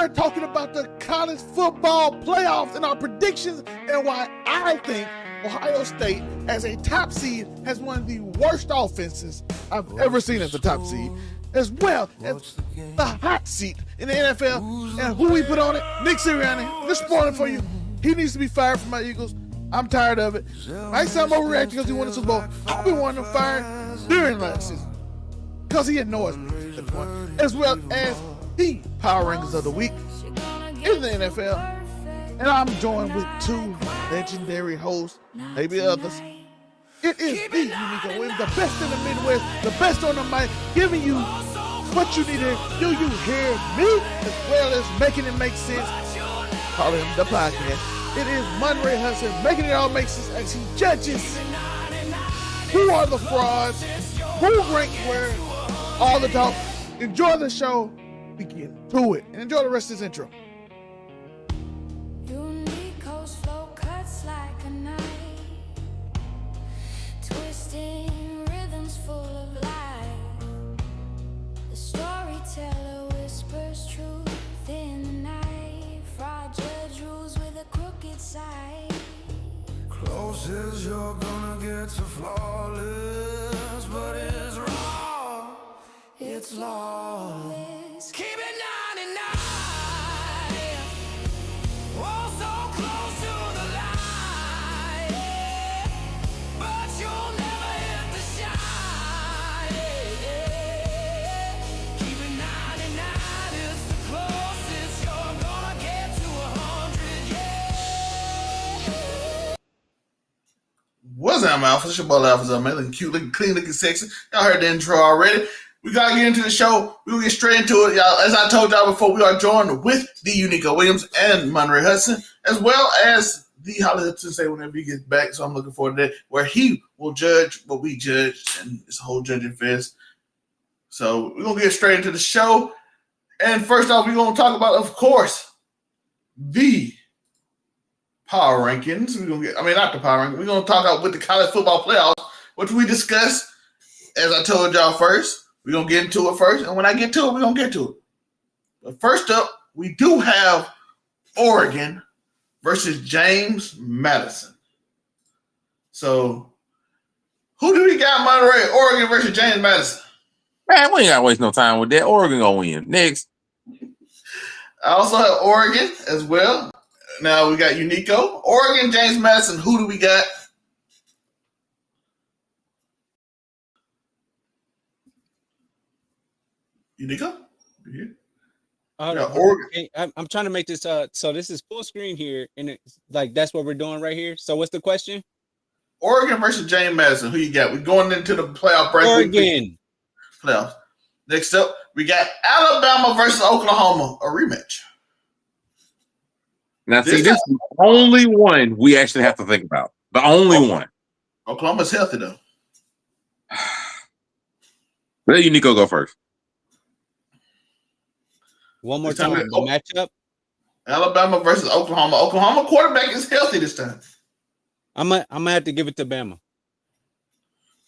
are talking about the college football playoffs and our predictions and why I think Ohio State, as a top seed, has one of the worst offenses I've ever seen as a top seed, as well as the hot seat in the NFL. And who we put on it? Nick Sirianni. This morning for you. He needs to be fired from my Eagles. I'm tired of it. Might sound overreacting because he won the Super Bowl. I've been wanting him fired during last season because he annoys me at this point, as well as the Power Rankings of the week in the NFL. And I'm joined with two legendary hosts, maybe others. It is the Uniqo Williams, the best in the Midwest, the best on the mic, giving you what you need to hear. Do you hear me? As well as making it make sense. Calling him the podcast. It is Monray Hudson, making it all make sense as he judges who are the frauds, who ranked where, all the talk. Enjoy the show. Begin to it. And enjoy the rest of this intro. Uniqo's flow cuts like a knife, twisting rhythms full of life. The storyteller whispers truth in the night. Fraud judge rules with a crooked side. Closest you're gonna get to flawless, but it's raw, it's lawless. Keep it 99. Oh, so close to the line, yeah. But you'll never hit the shine, yeah. Keep it 99, it's the closest you're gonna get to 100, yeah. What's up, Alpha? It's your boy Alpha Zelmae, looking cute, looking clean, looking sexy. Y'all heard the intro already. We gotta get into the show. We'll get straight into it, y'all. As I told y'all before, we are joined with the Uniqo Williams and Monray Hudson, as well as the Holly Hudson say whenever he gets back. So I'm looking forward to that, where he will judge what we judge, and it's a whole judging fest. So we're gonna get straight into the show. And first off, we're gonna talk about, of course, the power rankings. Not the power rankings. We're gonna talk about with the college football playoffs, which we discussed. As I told y'all first, we're gonna get into it first, and when I get to it, we're gonna get to it. But first up, we do have Oregon versus James Madison. So, who do we got, Monray? Oregon versus James Madison. Man, we ain't gotta waste no time with that. Oregon gonna win. Next. I also have Oregon as well. Now we got Uniqo. Oregon, James Madison. Who do we got? Uniqo? Oregon. I'm trying to make this so this is full screen here, and it's like that's what we're doing right here. So what's the question? Oregon versus James Madison. Who you got? We're going into the playoff break. Oregon. Playoffs. Next up, we got Alabama versus Oklahoma, a rematch. Now, this is the only one we actually have to think about. The only one. Oklahoma's healthy, though. Let Uniqo go first. One more time. The matchup. Alabama versus Oklahoma. Oklahoma quarterback is healthy this time. I'm gonna have to give it to Bama.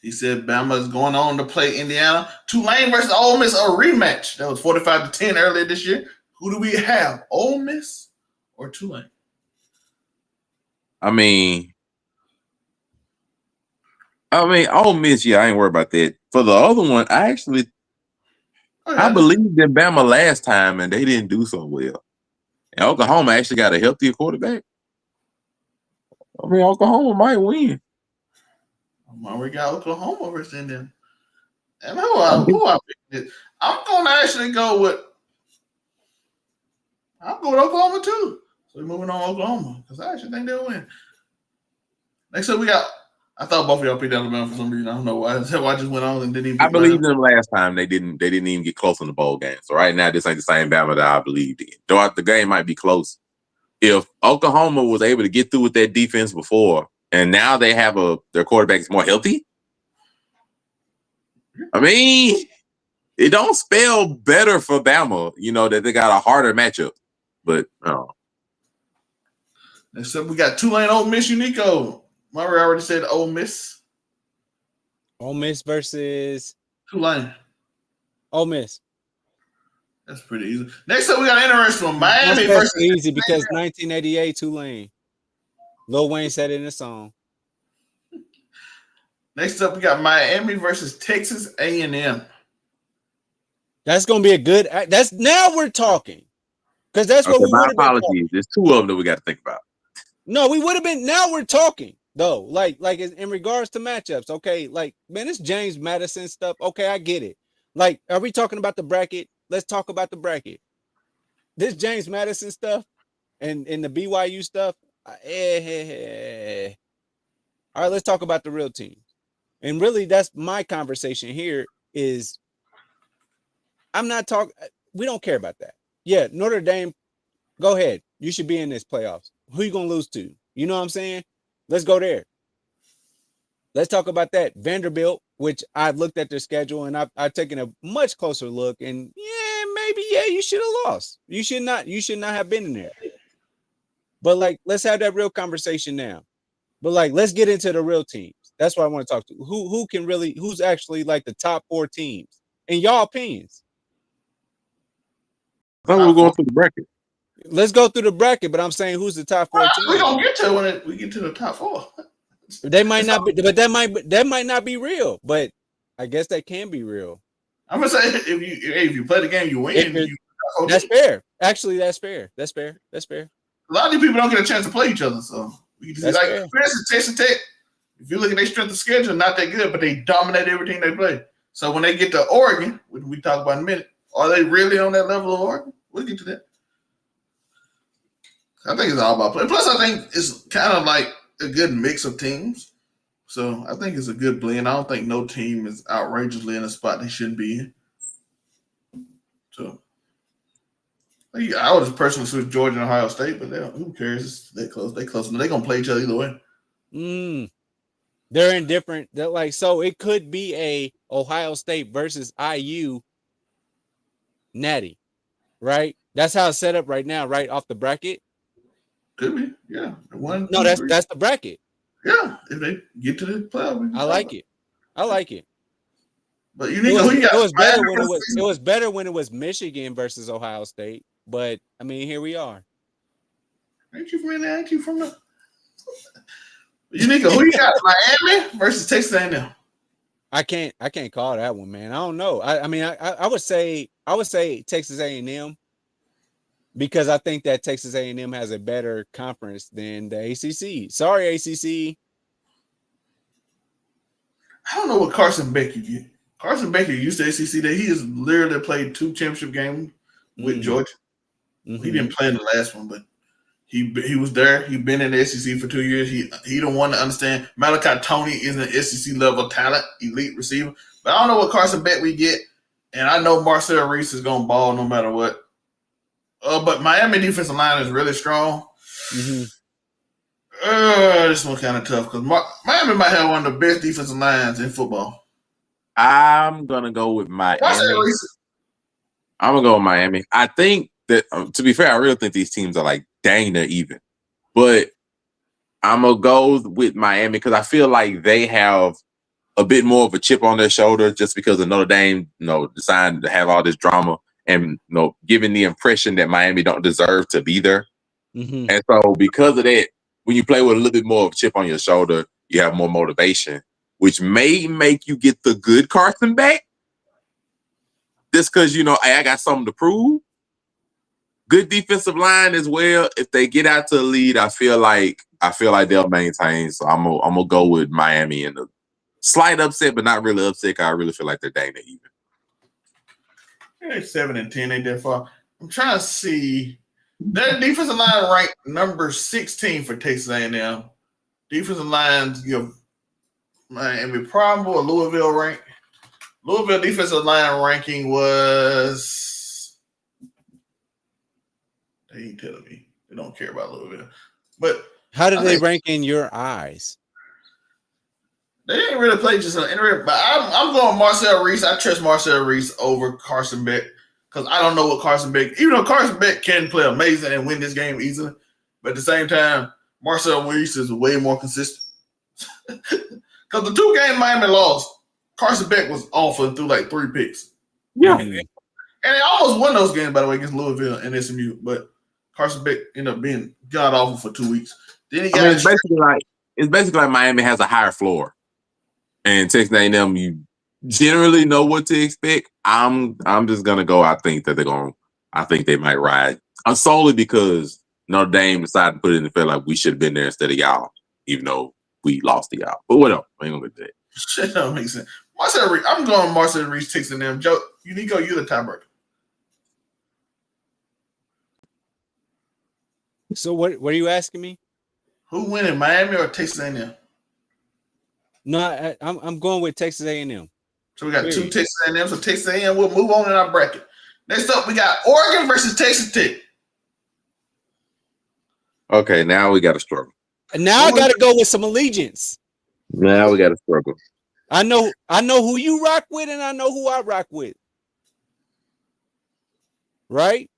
He said Bama is going on to play Indiana. Tulane versus Ole Miss, a rematch. That was 45-10 earlier this year. Who do we have? Ole Miss or Tulane? I mean, Ole Miss, yeah, I ain't worried about that. For the other one, I believed in Bama last time, and they didn't do so well. And Oklahoma actually got a healthier quarterback. I mean, Oklahoma might win. We got Oklahoma versus Indiana. And who I picked? I'm going to actually go with Oklahoma, too. So we're moving on to Oklahoma, because I actually think they'll win. Next up, we got I thought both of y'all picked Alabama for some reason. I don't know why. I just went on and didn't even. I believed them last time. They didn't even get close in the bowl game. So right now, this ain't the same Bama that I believed in. Though the game might be close. If Oklahoma was able to get through with that defense before, and now they have their quarterback is more healthy. I mean, it don't spell better for Bama. You know that they got a harder matchup, but no. Next up, we got Tulane, Ole Miss, Uniqo. Monray already said Ole Miss. Ole Miss versus Tulane. Ole Miss. That's pretty easy. Next up, we got an interesting one. Miami That's versus easy because 1988 Tulane. Lil Wayne said it in a song. Next up, we got Miami versus Texas A&M. That's gonna be a good. That's now we're talking because that's what we my would have been talking. apologies. There's two of them that we got to think about. No, we would have been. Now we're talking though. Like in regards to matchups. Okay, like man, it's James Madison stuff. Okay, I get it. Like, are we talking about the bracket? Let's talk about the bracket. This James Madison stuff and the BYU stuff. All right, let's talk about the real team. And really, that's my conversation here is I'm not talking. We don't care about that. Yeah, Notre Dame, go ahead. You should be in this playoffs. Who you going to lose to? You know what I'm saying? Let's go there. Let's talk about that. Vanderbilt, which I've looked at their schedule and I've taken a much closer look. And you should have lost. You should not have been in there. But like, let's have that real conversation now. But like, let's get into the real teams. That's what I want to talk to. Who's actually like the top 4 teams in y'all opinions? I thought we were going through the bracket. Let's go through the bracket, but I'm saying who's the top 4 teams? We're gonna get to when we get to the top 4. They might not be, but that might not be real. But I guess that can be real. I'm gonna say if you play the game, you win. That's fair. Actually, that's fair. That's fair. A lot of these people don't get a chance to play each other, so we can just like for instance, Texas Tech. If you look at their strength of schedule, not that good, but they dominate everything they play. So when they get to Oregon, which we talk about in a minute, are they really on that level of Oregon? We'll get to that. I think it's all about play. Plus, I think it's kind of like a good mix of teams. So I think it's a good blend. I don't think no team is outrageously in a spot they shouldn't be in. So I would just personally switch Georgia and Ohio State, but who cares? They're close. They're close. They're gonna play each other either way. They're indifferent. They're like, so it could be a Ohio State versus IU natty, right? That's how it's set up right now, right off the bracket. Could be, yeah. That's the bracket. Yeah, if they get to the playoff, I like it. But you need it was better when it was Michigan versus Ohio State. But I mean, here we are. Ain't you from there? Ain't you from the? Uniqo, who you got? Miami versus Texas A&M. I can't call that one, man. I don't know. I would say Texas A&M because I think that Texas A&M has a better conference than the ACC. Sorry, ACC. I don't know what Carson Beck you get. Carson Beck used to ACC that he has literally played 2 championship games with Georgia. Mm-hmm. He didn't play in the last one, but he was there. He's been in the SEC for 2 years. He don't want to understand. Malachi Tony is an SEC level talent, elite receiver. But I don't know what Carson Beck we get. And I know Marcel Reese is going to ball no matter what. But Miami defensive line is really strong. Mm-hmm. This one kind of tough because Miami might have one of the best defensive lines in football. I'm going to go with Miami. I'm going to go with Miami. I think that, to be fair, I really think these teams are like dang near even. But I'm going to go with Miami because I feel like they have a bit more of a chip on their shoulder just because of Notre Dame, deciding to have all this drama and, giving the impression that Miami don't deserve to be there. Mm-hmm. And so because of that, when you play with a little bit more of a chip on your shoulder, you have more motivation, which may make you get the good Carson back. Just because, hey, I got something to prove. Good defensive line as well. If they get out to the lead, I feel like they'll maintain. So I'm gonna go with Miami in the slight upset, but not really upset. I really feel like they're dang near even. They're 7-10. Ain't that far. I'm trying to see. Their defensive line ranked number 16 for Texas A&M. Defensive lines Miami probable or Louisville rank. Louisville defensive line ranking was. They ain't telling me. They don't care about Louisville. But how did they rank in your eyes? They didn't really play just an internet. But I'm going Marcel Reese. I trust Marcel Reese over Carson Beck because I don't know what Carson Beck. Even though Carson Beck can play amazing and win this game easily, but at the same time, Marcel Reese is way more consistent. Because the 2 games Miami lost, Carson Beck was off and threw like 3 picks. Yeah. And And they almost won those games, by the way, against Louisville and SMU. But Carson Beck ended up being god awful for 2 weeks. Then he got it's basically like Miami has a higher floor, and Texas A&M, you generally know what to expect. I'm just gonna go. I think they might ride solely because Notre Dame decided to put it in the field like we should have been there instead of y'all, even though we lost to y'all. But whatever, I ain't gonna get that. Shit don't make sense. Marcel Reese, I'm going Marcel Reese, Texas A&M. Joe, Uniqo, you're the tiebreaker. So what are you asking me? Who winning, Miami or Texas A&M? No, I'm going with Texas A&M. So we got two Texas A&M. So Texas A&M will move on in our bracket. Next up, we got Oregon versus Texas Tech. Okay, now we got to struggle. And now I got to go with some allegiance. Now we got to struggle. I know who you rock with, and I know who I rock with. Right?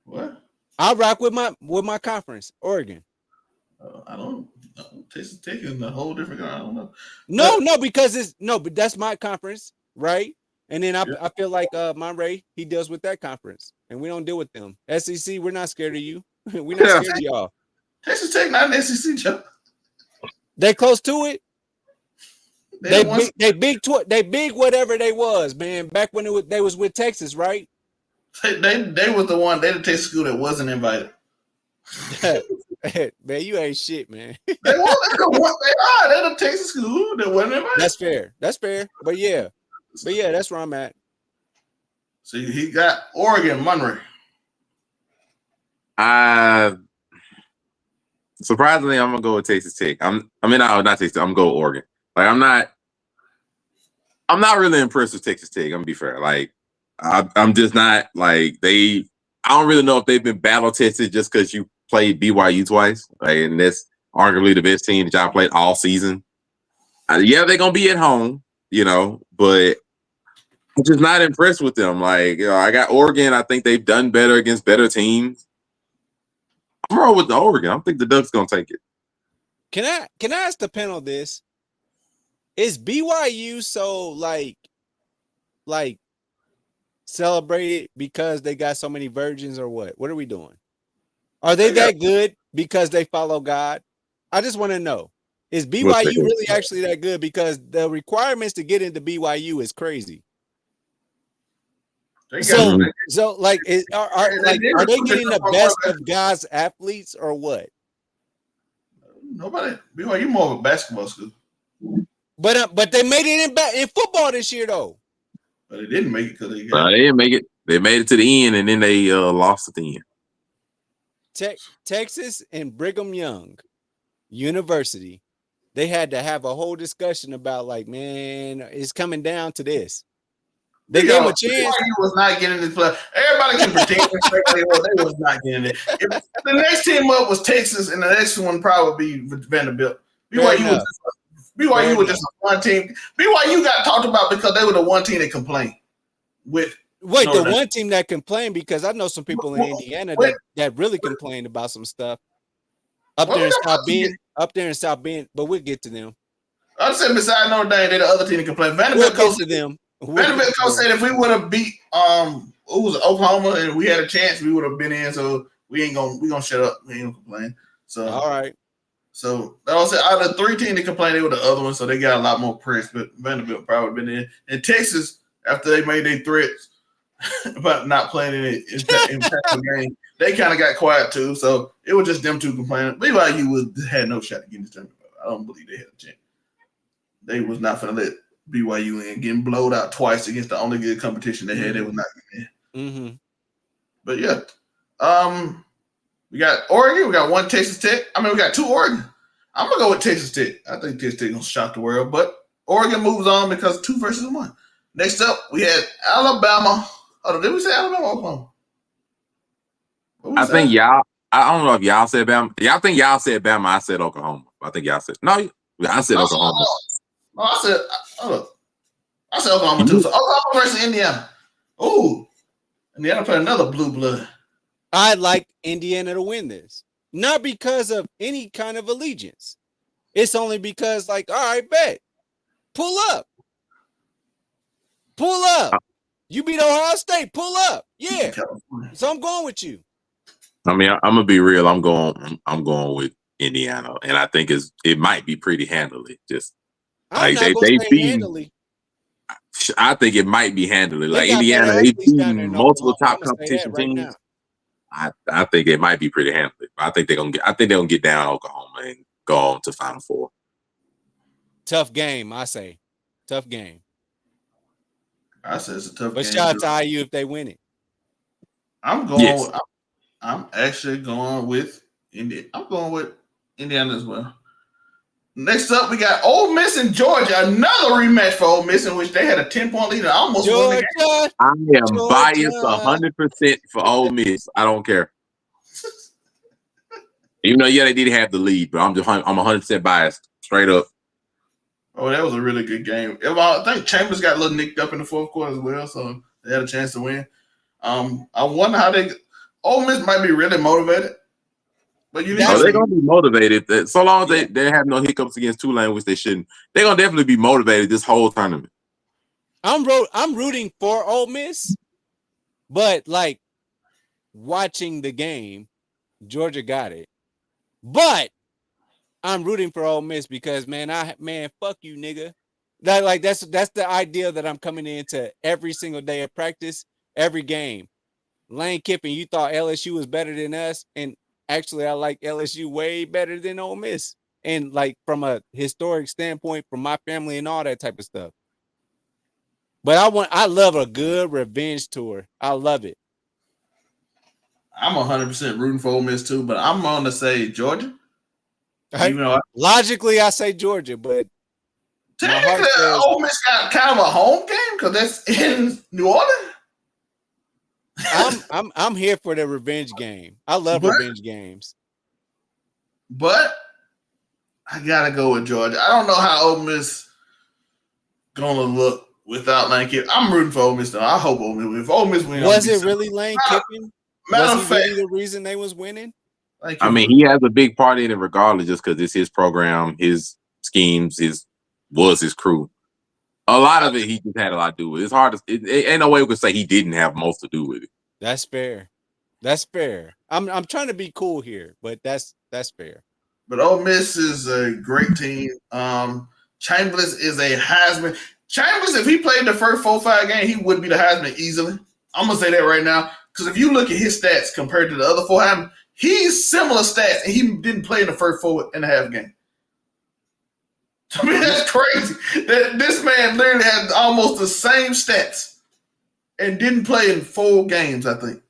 What? I rock with my conference, Oregon. I don't. Texas Tech is a whole different guy. I don't know. But that's my conference, right? And then I feel like Monray, he deals with that conference, and we don't deal with them. SEC, we're not scared of you. We're not scared of y'all. Texas Tech not an SEC, Joe. They close to it. They big whatever they was, man. Back when they was with Texas, right? They was the one. They the Texas school that wasn't invited. Man, you ain't shit, man. They are. They're the Texas school that wasn't invited. That's fair. But yeah, that's where I'm at. So he got Oregon, Monray. Surprisingly, I'm gonna go with Texas Tech. Not Texas. I'm gonna go with Oregon. Like I'm not really impressed with Texas Tech. I'm gonna be fair. Like I'm just not like I don't really know if they've been battle tested just because you played BYU twice, like, and that's arguably the best team that y'all played all season. Yeah, they're gonna be at home, but I'm just not impressed with them. Like, I got Oregon. I think they've done better against better teams. I'm rolling with the Oregon. I think the Ducks gonna take it. Can I ask the panel this? Is BYU so like celebrated because they got so many virgins or what? What are we doing? Are they that good because they follow God? I just want to know. Is BYU really actually that good? Because the requirements to get into BYU is crazy. So like, are they getting the best of God's athletes or what? Nobody. BYU more of a basketball school. But they made it in football this year though. But they didn't make it because they didn't make it. They made it to the end and then they lost at the end. Texas and Brigham Young University, they had to have a whole discussion about like, man, it's coming down to this. They gave him a chance. He was not getting this play. Everybody can pretend they was not getting it. If the next team up was Texas, and the next one probably be Vanderbilt. BYU was just a one team. BYU got talked about because they were the one team that complained. One team that complained, because I know some people in Indiana that really complained about some stuff up there in South Bend, but we'll get to them. I said besides Notre Dame, they're the other team that complained. Vanderbilt coach said if we would have beat Oklahoma and we had a chance, we would have been in. So we gonna shut up. We ain't gonna complain. So all right. So out of the three teams that complained, they were the other one, so they got a lot more press. But Vanderbilt probably been in. And Texas, after they made their threats about not playing in it in the game, they kind of got quiet too. So it was just them two complaining. BYU had no shot to get in this tournament. I don't believe they had a chance. They was not going to let BYU in, getting blowed out twice against the only good competition they had. They was not getting in. Mm-hmm. But yeah, we got Oregon. We got one Texas Tech. We got two Oregon. I'm gonna go with Texas Tech. I think Texas Tech gonna shock the world, but Oregon moves on because 2-1. Next up, we had Alabama. Oh, did we say Alabama or Oklahoma? I think y'all. I don't know if y'all said Bama. Y'all think y'all said Bama. I said Oklahoma. I think y'all said no. I said Oklahoma. No, I said Oklahoma too. So Oklahoma versus Indiana. Ooh, Indiana played another blue blood. I'd like Indiana to win this. Not because of any kind of allegiance. It's only because, like, all right, bet. Pull up. You beat Ohio State. Pull up. Yeah. California. So I'm going with you. I mean, I'm gonna be real. I'm going with Indiana, and I think it might be pretty handily. Just I'm like not going they to say beat. handily. I think it might be handily. They Like got better Indiana, they've athletes down there beaten in multiple Oklahoma. I'm top going to say that competition right teams. now. I think it might be pretty handily. I think they're gonna get. I think they're gonna get down Oklahoma and go on to Final Four. Tough game, I say. Tough game. I said it's a tough But game. shout out to IU if they win it. I'm going. Yes. I'm actually going with Indiana. I'm going with Indiana as well. Next up, we got Ole Miss and Georgia. Another rematch for Ole Miss in which they had a 10-point lead and almost won the game. Georgia. I am Georgia. biased 100% for Ole Miss. I don't care. Even though they did have the lead, but I'm 100% biased, straight up. Oh, that was a really good game. I think Chambers got a little nicked up in the fourth quarter as well, so they had a chance to win. I wonder how Ole Miss might be really motivated. But they're gonna be motivated. So long as they have no hiccups against Tulane, which they shouldn't, they're gonna definitely be motivated this whole tournament. I'm rooting for Ole Miss, but like watching the game, Georgia got it. But I'm rooting for Ole Miss because man, fuck you, nigga. That's the idea that I'm coming into every single day of practice, every game. Lane Kiffin, you thought LSU was better than us, and actually I like LSU way better than Ole Miss. And like from a historic standpoint, from my family and all that type of stuff. But I love a good revenge tour. I love it. I'm 100% rooting for Ole Miss too, but I'm going to say Georgia. Even though logically I say Georgia, but technically Ole Miss got kind of a home game because that's in New Orleans. I'm here for the revenge game. I love revenge games. But I gotta go with Georgia. I don't know how Ole Miss gonna look without Lane Kiffin. I'm rooting for Ole Miss though. I hope Ole Miss. If Ole Miss wins, was it really Lane Kiffin? Was he really the reason they was winning? I mean, he has a big part in it, regardless, just because it's his program, his schemes, was his crew. A lot of it, he just had a lot to do with it. It's hard to. It ain't no way we could say he didn't have most to do with it. That's fair. That's fair. I'm trying to be cool here, but that's fair. But Ole Miss is a great team. Chambers is a Heisman. Chambers, if he played the first 4-5 games, he would be the Heisman easily. I'm gonna say that right now because if you look at his stats compared to the other 4 Heisman, he's similar stats, and he didn't play in the first 4.5 games. I mean, that's crazy. This man literally had almost the same stats and didn't play in 4 games, I think.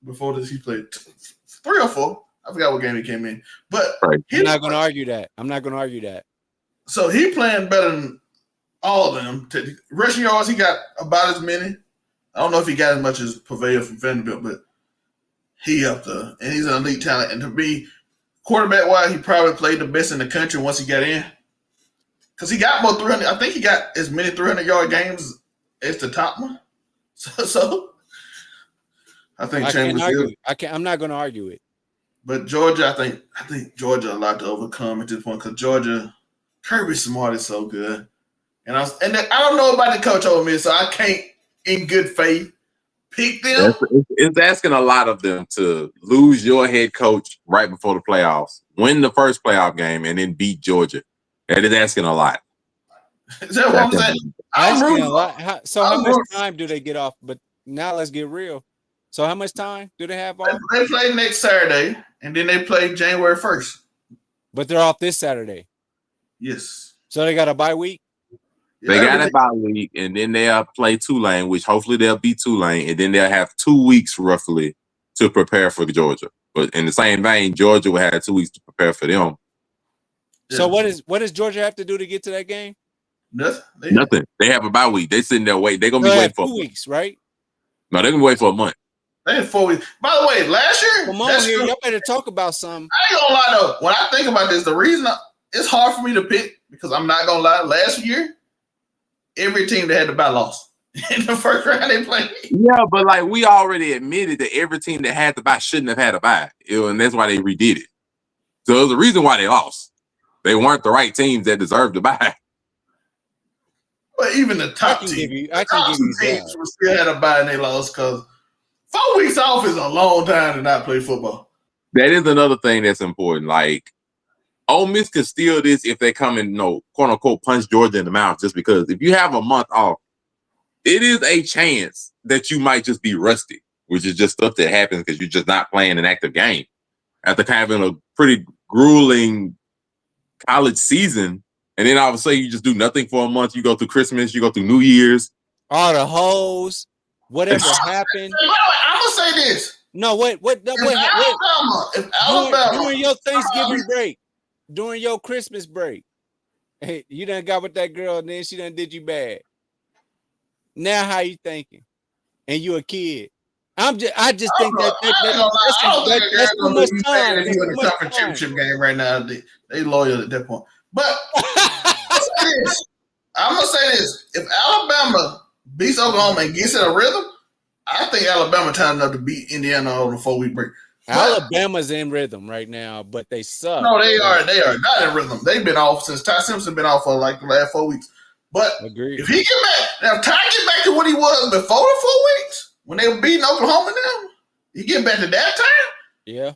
Before this, he played 3 or 4. I forgot what game he came in. But I'm not going to argue that. So he playing better than all of them. Rushing yards, he got about as many. I don't know if he got as much as Purveyor from Vanderbilt, but he up there. And he's an elite talent. And to be quarterback-wise, he probably played the best in the country once he got in. Because he got more 300. I think he got as many 300-yard games as the top one. So I think Chambers is. I'm not going to argue it. But Georgia, I think Georgia a lot to overcome at this point because Georgia, Kirby Smart is so good. And I don't know about the coach Ole Miss, so I can't, in good faith, pick them. It's asking a lot of them to lose your head coach right before the playoffs, win the first playoff game, and then beat Georgia. That is asking a lot. Is that what I'm saying? Asking a lot. So how much time do they get off? But now let's get real. So how much time do they have off? They play next Saturday, and then they play January 1st. But they're off this Saturday. Yes. So they got a bye week? They got a bye week, and then they'll play Tulane, which hopefully they'll beat Tulane, and then they'll have 2 weeks roughly to prepare for Georgia. But in the same vein, Georgia will have 2 weeks to prepare for them. So what does Georgia have to do to get to that game? Nothing. They have a bye week. They sitting there waiting. They're gonna be waiting for 2 weeks, right? No, they're gonna wait for a month. They had 4 weeks. By the way, last year, come on here, y'all better talk about something. I ain't gonna lie though. When I think about this, the reason it's hard for me to pick because I'm not gonna lie. Last year, every team that had the bye lost in the first round they played. Yeah, but like we already admitted that every team that had the bye shouldn't have had a bye, and that's why they redid it. So there's a reason why they lost. They weren't the right teams that deserved the bye. But even the top I team, can the give top two you teams that. will still had a bye and they lost because 4 weeks off is a long time to not play football. That is another thing that's important. Like, Ole Miss could steal this if they come and, quote unquote, punch Georgia in the mouth. Just because if you have a month off, it is a chance that you might just be rusty, which is just stuff that happens because you're just not playing an active game after having a pretty grueling college season. And then all of a sudden you just do nothing for a month. You go through Christmas, you go through New Year's. All the hoes, whatever happened. I'm gonna say this. No, what If Alabama, during your Thanksgiving break, during your Christmas break, hey, you done got with that girl and then she done did you bad. Now how you thinking? And you a kid. I just think that's too much time. If you're in a conference championship game right now, they loyal at that point. But I'm gonna say this: if Alabama beats Oklahoma and gets in a rhythm, I think Alabama time enough to beat Indiana on a 4-week break. Alabama's in rhythm right now, but they suck. No, they are not in rhythm. They've been off since Ty Simpson been off for like the last 4 weeks. But Agreed. if he get back, now Ty get back to what he was before the 4 weeks when they were beating Oklahoma now, he get back to that time. Yeah.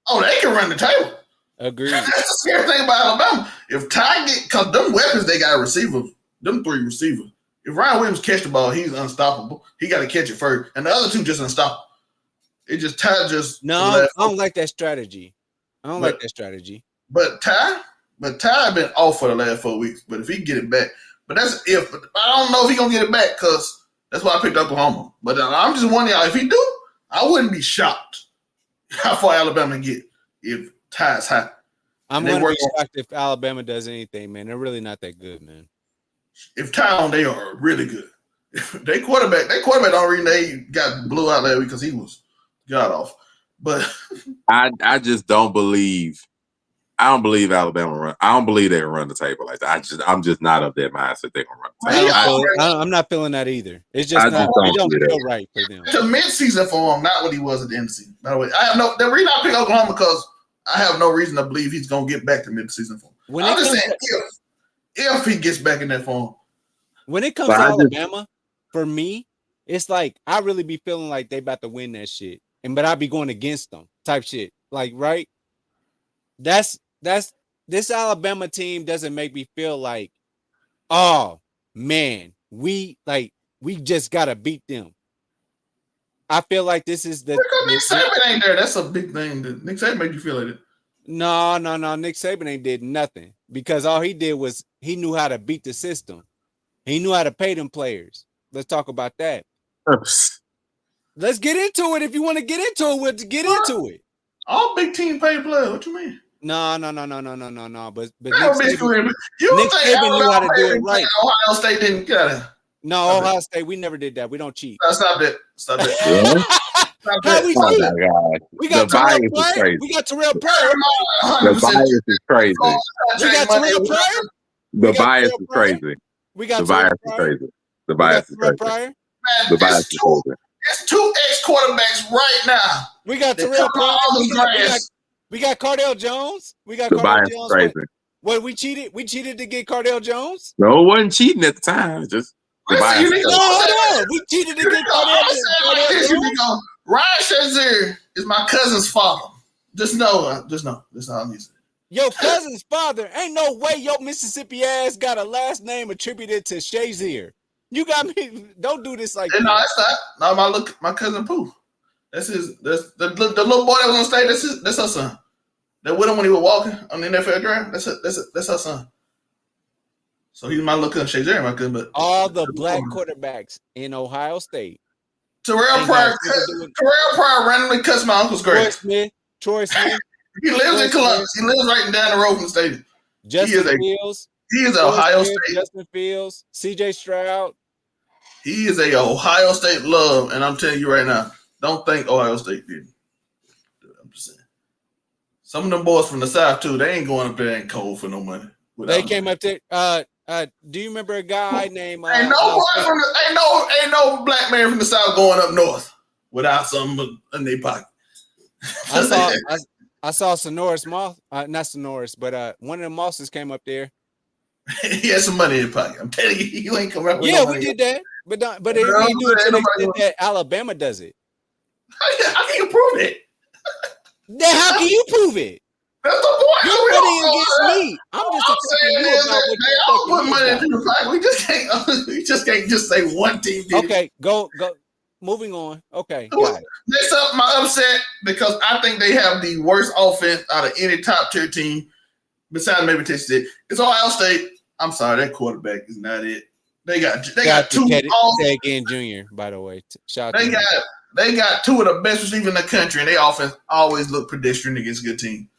Oh, they can run the table. Agreed. That's the scary thing about Alabama. If Ty because them weapons they got receivers, them 3 receivers. If Ryan Williams catch the ball, he's unstoppable. He got to catch it first, and the other 2 just unstoppable. It just Ty just no. I don't like that strategy. Like that strategy. But Ty been off for the last 4 weeks. But if he get it back, but that's if. But I don't know if he gonna get it back because that's why I picked Oklahoma. But I'm just wondering if he do, I wouldn't be shocked how far Alabama get if Ty's high. I'm gonna be shocked if Alabama does anything, man. They're really not that good, man. If Ty on, they are really good. They quarterback the only reason they got blew out last week because he was god off. But I just don't believe. I don't believe Alabama run. I don't believe they run the table like that. I'm just not of that mindset they're gonna run the table. I'm not feeling that either. It's just not. It don't feel right for them. It's a mid-season for him, not what he was at the end of the season. By the way, the reason I pick Oklahoma because I have no reason to believe he's gonna get back to mid-season form. I'm just saying if he gets back in that form. When it comes to Alabama, for me, it's like I really be feeling like they about to win that shit, but I be going against them type shit. Like right, that's this Alabama team doesn't make me feel like, oh man, we just gotta beat them. I feel like this is the Nick Saban ain't there. That's a big thing. Nick Saban made you feel like it. No. Nick Saban ain't did nothing because all he did was he knew how to beat the system. He knew how to pay them players. Let's talk about that. Let's get into it. If you want to get into it, let's get into it. All big team pay players. What you mean? No. But Nick Saban knew how to do it right. Ohio State didn't get it. No, Ohio State, we never did that. We don't cheat. Stop that. How we cheat? We got Terrell Pryor. We got Terrell Pryor. The bias is crazy. We got Terrell Pryor. The bias is crazy. We got the bias is crazy. The bias is crazy. The bias is crazy. It's 2 ex-quarterbacks right now. We got Terrell Pryor. We got Cardell Jones. We got the Cardell bias Jones. Is crazy. What we cheated? We cheated to get Cardell Jones? No, it wasn't cheating at the time. Just the bias. No. We cheated to get Cardell Jones. Ryan Shazier is my cousin's father. Just know. That's all I'm using. Your cousin's father. Ain't no way your Mississippi ass got a last name attributed to Shazier. You got me. Don't do this like that. No, that's not. No, my cousin Pooh. That's his. That's the little boy that was on stage. That's her son. That with him when he was walking on the NFL draft. That's her son. So he's my little cousin Shazier, my cousin. But all the black quarterbacks in Ohio State. Terrell Pryor randomly cuts my uncle's grave. Troy Smith. He lives in Columbus. He lives right down the road from the stadium. Justin Fields. He is Ohio State. Justin Fields. C.J. Stroud. He is a Ohio State love, and I'm telling you right now, don't think Ohio State didn't. I'm just saying. Some of them boys from the South too, they ain't going up there and cold for no money. They came up there. Do you remember a guy named? Ain't no black man from the South going up north without something in their pocket. I saw Sonoris Moss, not Sonoris, but one of the Mosses came up there. He had some money in his pocket. I'm telling you, you ain't coming out with Yeah, no we money. did that, but they didn't do it to the extent that Alabama does it. How can you prove it? Then how can you prove it? That's the point. You're betting against me. I'm just attacking you about what they you're all attacking put me money about. into the pocket. We just can't just say one team did it. Okay, go. Moving on. Okay, got it. Next up, my upset, because I think they have the worst offense out of any top tier team, besides maybe Texas Tech. It's Ohio State. I'm sorry, that quarterback is not it. They got two. Say again, Junior. By the way, shout out. They got two of the best receivers in the country, and their offense always look pedestrian against a good team.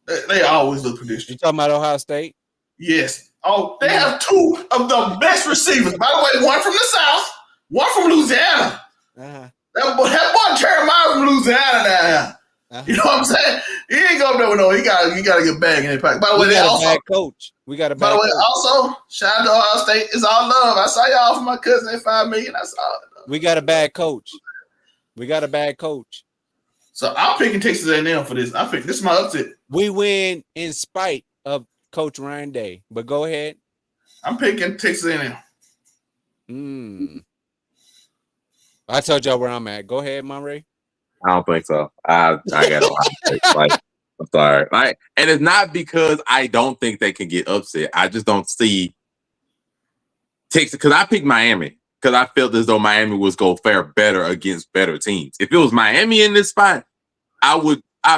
They always look pedestrian. You talking about Ohio State? Yes. Oh, they have two of the best receivers. By the way, one from the South, one from Louisiana. Uh-huh. That boy Jeremiah from Louisiana now. Uh-huh. You know what I'm saying? He ain't go up there with no. He got to get a bag in his pocket. By the way, We got a bad coach. By the way, also shout out to Ohio State. It's all love. I saw y'all for my cousin at $5 million. I saw it. We got a bad coach. So I'm picking Texas A&M for this. I think this is my upset. We win in spite of Coach Ryan Day. But go ahead. I'm picking Texas A&M. I told y'all where I'm at. Go ahead, Monray. I don't think so. I got a lot. Like, I'm sorry. Like, and it's not because I don't think they can get upset. I just don't see Texas, because I picked Miami because I felt as though Miami was go fare better against better teams. If it was Miami in this spot, I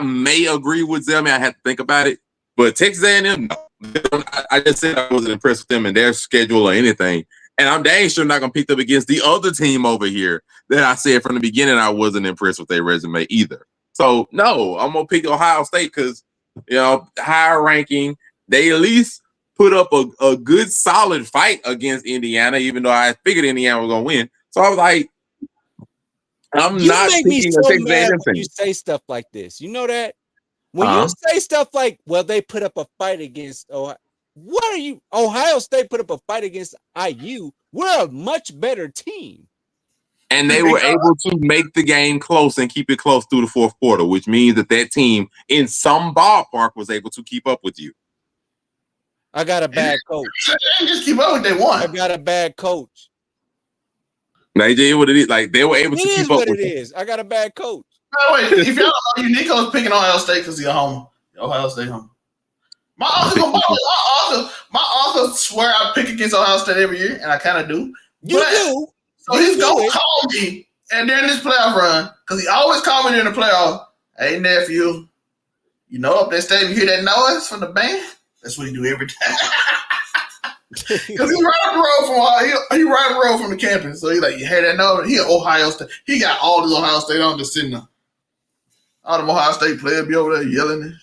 may agree with Zelmae. I had to think about it. But Texas A&M, no. I just said I wasn't impressed with them and their schedule or anything. And I'm dang sure not going to pick up against the other team over here that I said from the beginning I wasn't impressed with their resume either. So, no, I'm going to pick Ohio State because, higher ranking. They at least put up a good, solid fight against Indiana, even though I figured Indiana was going to win. So, I was like, I'm you not make me picking so a Texas mad A&M when team. you say stuff like this. You know that? When you say stuff like, well, they put up a fight against Ohio. What are you? Ohio State put up a fight against IU. We're a much better team. And they were able to make the game close and keep it close through the fourth quarter, which means that team in some ballpark was able to keep up with you. I got a bad coach. They just keep up with they won. I got a bad coach. They did what it is. Like, they were able to keep up with it. I got a bad coach. By the way, if y'all don't know, Uniqo is picking Ohio State because he's a homer. Ohio State homer. My uncle swear I pick against Ohio State every year, and I kind of do. You do. So he's gonna call me, and during this playoff run, because he always call me during the playoff. Hey nephew, up that stadium, you hear that noise from the band? That's what he do every time. Because he right up the road from the campus. So he's like, you hear that noise? He Ohio State. He got all these Ohio State on just sitting there. All them Ohio State players be over there yelling.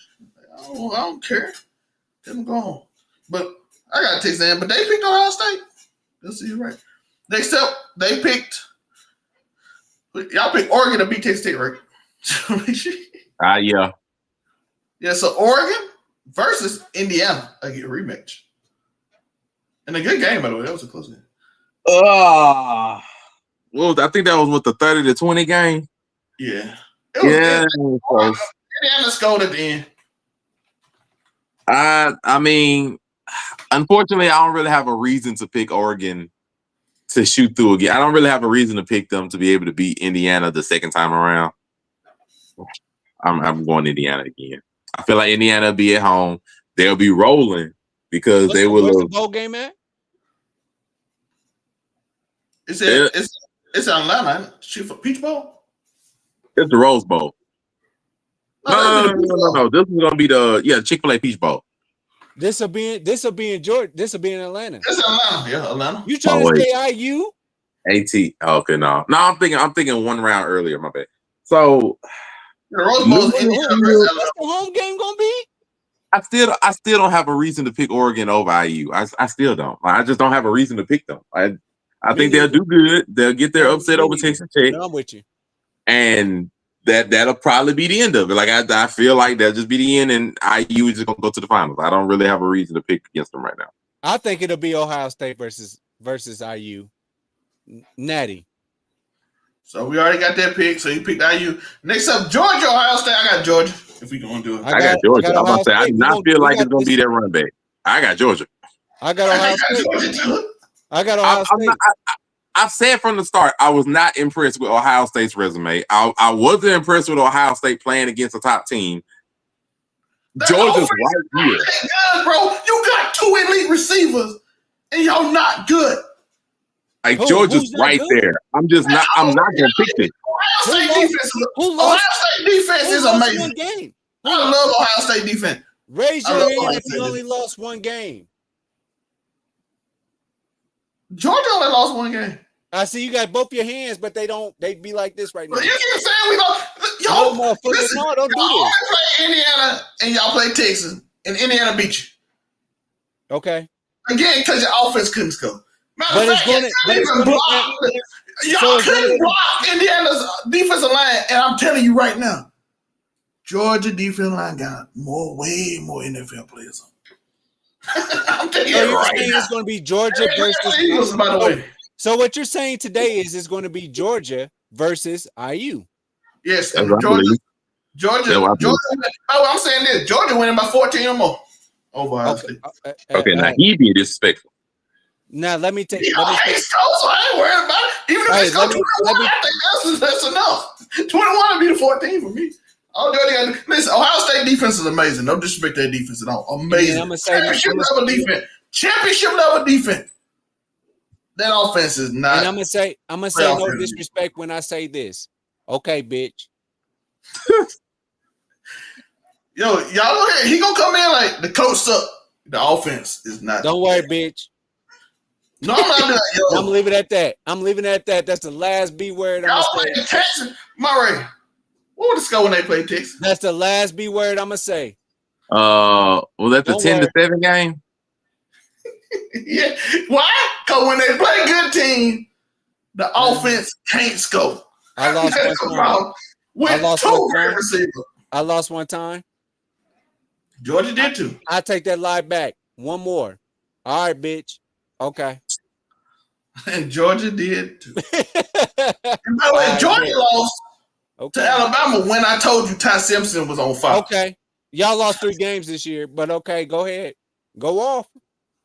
I don't care. Let them go on. But I got to Texas A&M, but they picked Ohio State. Let's see, right. They picked. Y'all picked Oregon to beat Texas Tech, right? Yeah. Yeah, so Oregon versus Indiana. I get a rematch. And a good game, by the way. That was a close game. Well, I think that was the 30-20 game. Yeah. It was close. Indiana scored at the end. I mean, unfortunately, I don't really have a reason to pick Oregon to shoot through again. I don't really have a reason to pick them to be able to beat Indiana the second time around. I'm going Indiana again. I feel like Indiana will be at home. They'll be rolling because they will. Where's the bowl game at? It's Atlanta. Shoot for Peach Bowl? It's the Rose Bowl. No. This is gonna be the Chick-fil-A Peach Bowl. This will be in Georgia. This will be in Atlanta. It's Atlanta. Yeah, Atlanta. You trying to say IU? AT. Okay, no. I'm thinking one round earlier. My bad. So the Rose Bowl. What's the home game gonna be? I still don't have a reason to pick Oregon over IU. I still don't. I just don't have a reason to pick them. I think they'll do good. They'll get their upset over Texas Tech. I'm with you. And that'll probably be the end of it. Like I feel like that'll just be the end, and IU is just gonna go to the finals. I don't really have a reason to pick against them right now. I think it'll be Ohio State versus IU. Natty. So we already got that pick. So you picked IU. Next up, Georgia, Ohio State. I got Georgia. If we gonna do it, I got Georgia. I'm about to say I do not feel like it's gonna be that run back. I got Georgia. I got Ohio State. Georgia too. I got Ohio State. I said from the start, I was not impressed with Ohio State's resume. I wasn't impressed with Ohio State playing against a top team. Georgia's right here. Good, bro. You got 2 elite receivers, and y'all not good. Like Georgia's right there. I'm not gonna pick this. Ohio State defense is amazing. Game? I love Ohio State defense. Raise your hand if you only lost one game. Georgia only lost 1 game. I see you got both your hands, but they'd be like this right now. You keep saying we don't. Y'all, no, listen, no, don't do y'all this. play Indiana and y'all play Texas, and Indiana beat you. Okay. Again, because your offense couldn't score. Matter of fact, y'all couldn't block Indiana's defensive line, and I'm telling you right now, Georgia defensive line got way more NFL players on. I'm telling you right now. It's going to be Georgia versus Eagles, by the way. So what you're saying today is it's going to be Georgia versus IU. Yes, Georgia. I'm saying this: Georgia winning by 14 or more over Ohio State. Okay, now he be disrespectful. Now let me take. So I ain't worried about it. Even if it's 21, I think that's enough. 21 would be the 14 for me. Listen, Ohio State defense is amazing. No disrespect to their defense at all. Amazing. Championship level defense. Championship level defense. That offense is not. And I'm gonna say no disrespect when I say this. Okay, bitch. Yo, y'all look at he gonna come in like the coach suck. The offense is not. Don't worry, bitch. No, I'm not doing that. Yo. I'm leaving it at that. I'm leaving it at that. That's the last B word. Y'all play Texas. Monray. What was the score when they played Texas? That's the last B word I'm gonna say. Was that the 10-7 game? Yeah. Why? Because when they play good team, the offense can't score. I lost one time. I lost one time. Georgia did too. I take that lie back. One more. All right, bitch. Okay. And Georgia did too. And by the way, Georgia lost to Alabama when I told you Ty Simpson was on fire. Okay. Y'all lost 3 games this year, but okay, go ahead. Go off.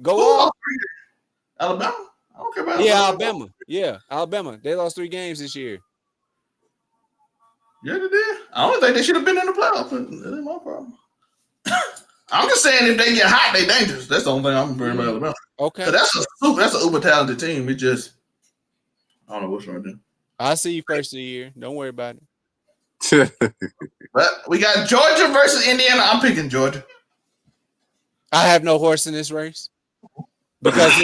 Go off. Alabama? I don't care about Alabama. Yeah, Alabama. They lost 3 games this year. Yeah, they did. I don't think they should have been in the playoffs. That ain't my problem. I'm just saying if they get hot, they dangerous. That's the only thing I'm worried about Alabama. Okay. That's an uber talented team. It just I don't know what's right there. I'll see you first of the year. Don't worry about it. But we got Georgia versus Indiana. I'm picking Georgia. I have no horse in this race because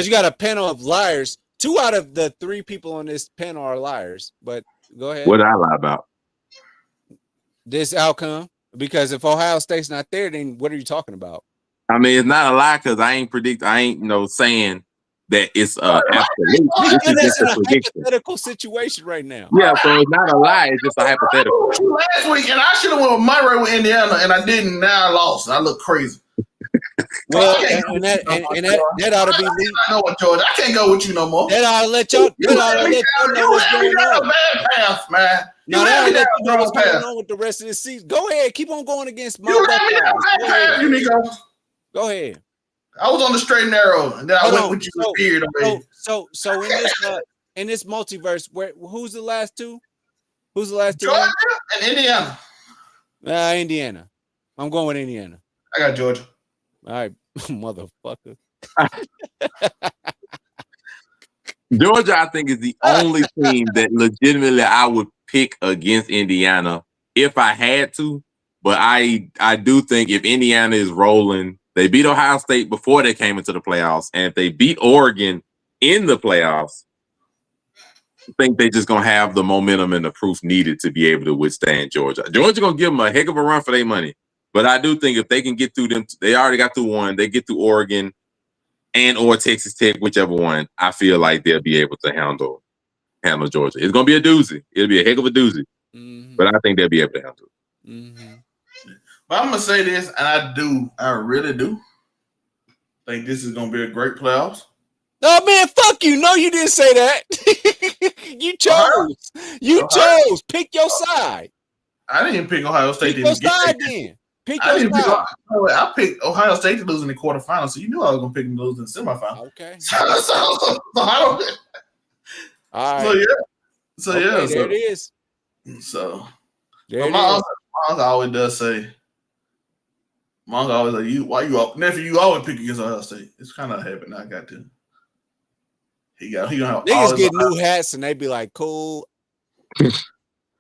you got a panel of liars. 2 out of the 3 people on this panel are liars. But go ahead. What did I lie about? This outcome. Because if Ohio State's not there, then what are you talking about? I mean, it's not a lie because I ain't saying that it's absolute. This is just a hypothetical situation right now. Yeah, so it's not a lie. It's just a hypothetical. Last week, and I should have went with Monray with Indiana, and I didn't. Now I lost. I look crazy. Well, and that ought to be legal. I know what Georgia. I can't go with you no more. That ought to let y'all know what's going on. Bad path, man. Now that ought to let you know what's going on with the rest of the season. Go ahead, keep on going against my Buckeyes. Uniqo. Go ahead. I was on the straight and narrow, and then I went with you weird away. So in this multiverse, who's the last 2? Who's the last 2? Georgia and Indiana. Indiana. I'm going with Indiana. I got Georgia. All right, motherfucker. Georgia, I think, is the only team that legitimately I would pick against Indiana if I had to. But I do think if Indiana is rolling, they beat Ohio State before they came into the playoffs. And if they beat Oregon in the playoffs, I think they're just going to have the momentum and the proof needed to be able to withstand Georgia. Georgia going to give them a heck of a run for their money. But I do think if they can get through them, they already got through one. They get through Oregon or Texas Tech, whichever one. I feel like they'll be able to handle Georgia. It's going to be a doozy. It'll be a heck of a doozy. Mm-hmm. But I think they'll be able to handle it. Mm-hmm. But I'm going to say this, and I really do think this is going to be a great playoffs. Oh, man, fuck you. No, you didn't say that. You chose. You chose. Pick your side. I didn't pick Ohio State. Pick your side then. Pick I your didn't pick. side. I picked Ohio State to lose in the quarterfinals, so you knew I was gonna pick them to lose in the semifinal. Okay. So I don't. All So right. yeah. So Okay, yeah. there it is. So, There but it my is. uncle always does say, my uncle always like, why you nephew? You always pick against Ohio State. It's kind of a habit now. I got to. He gonna have all Niggas his. get new hats and they be like, cool.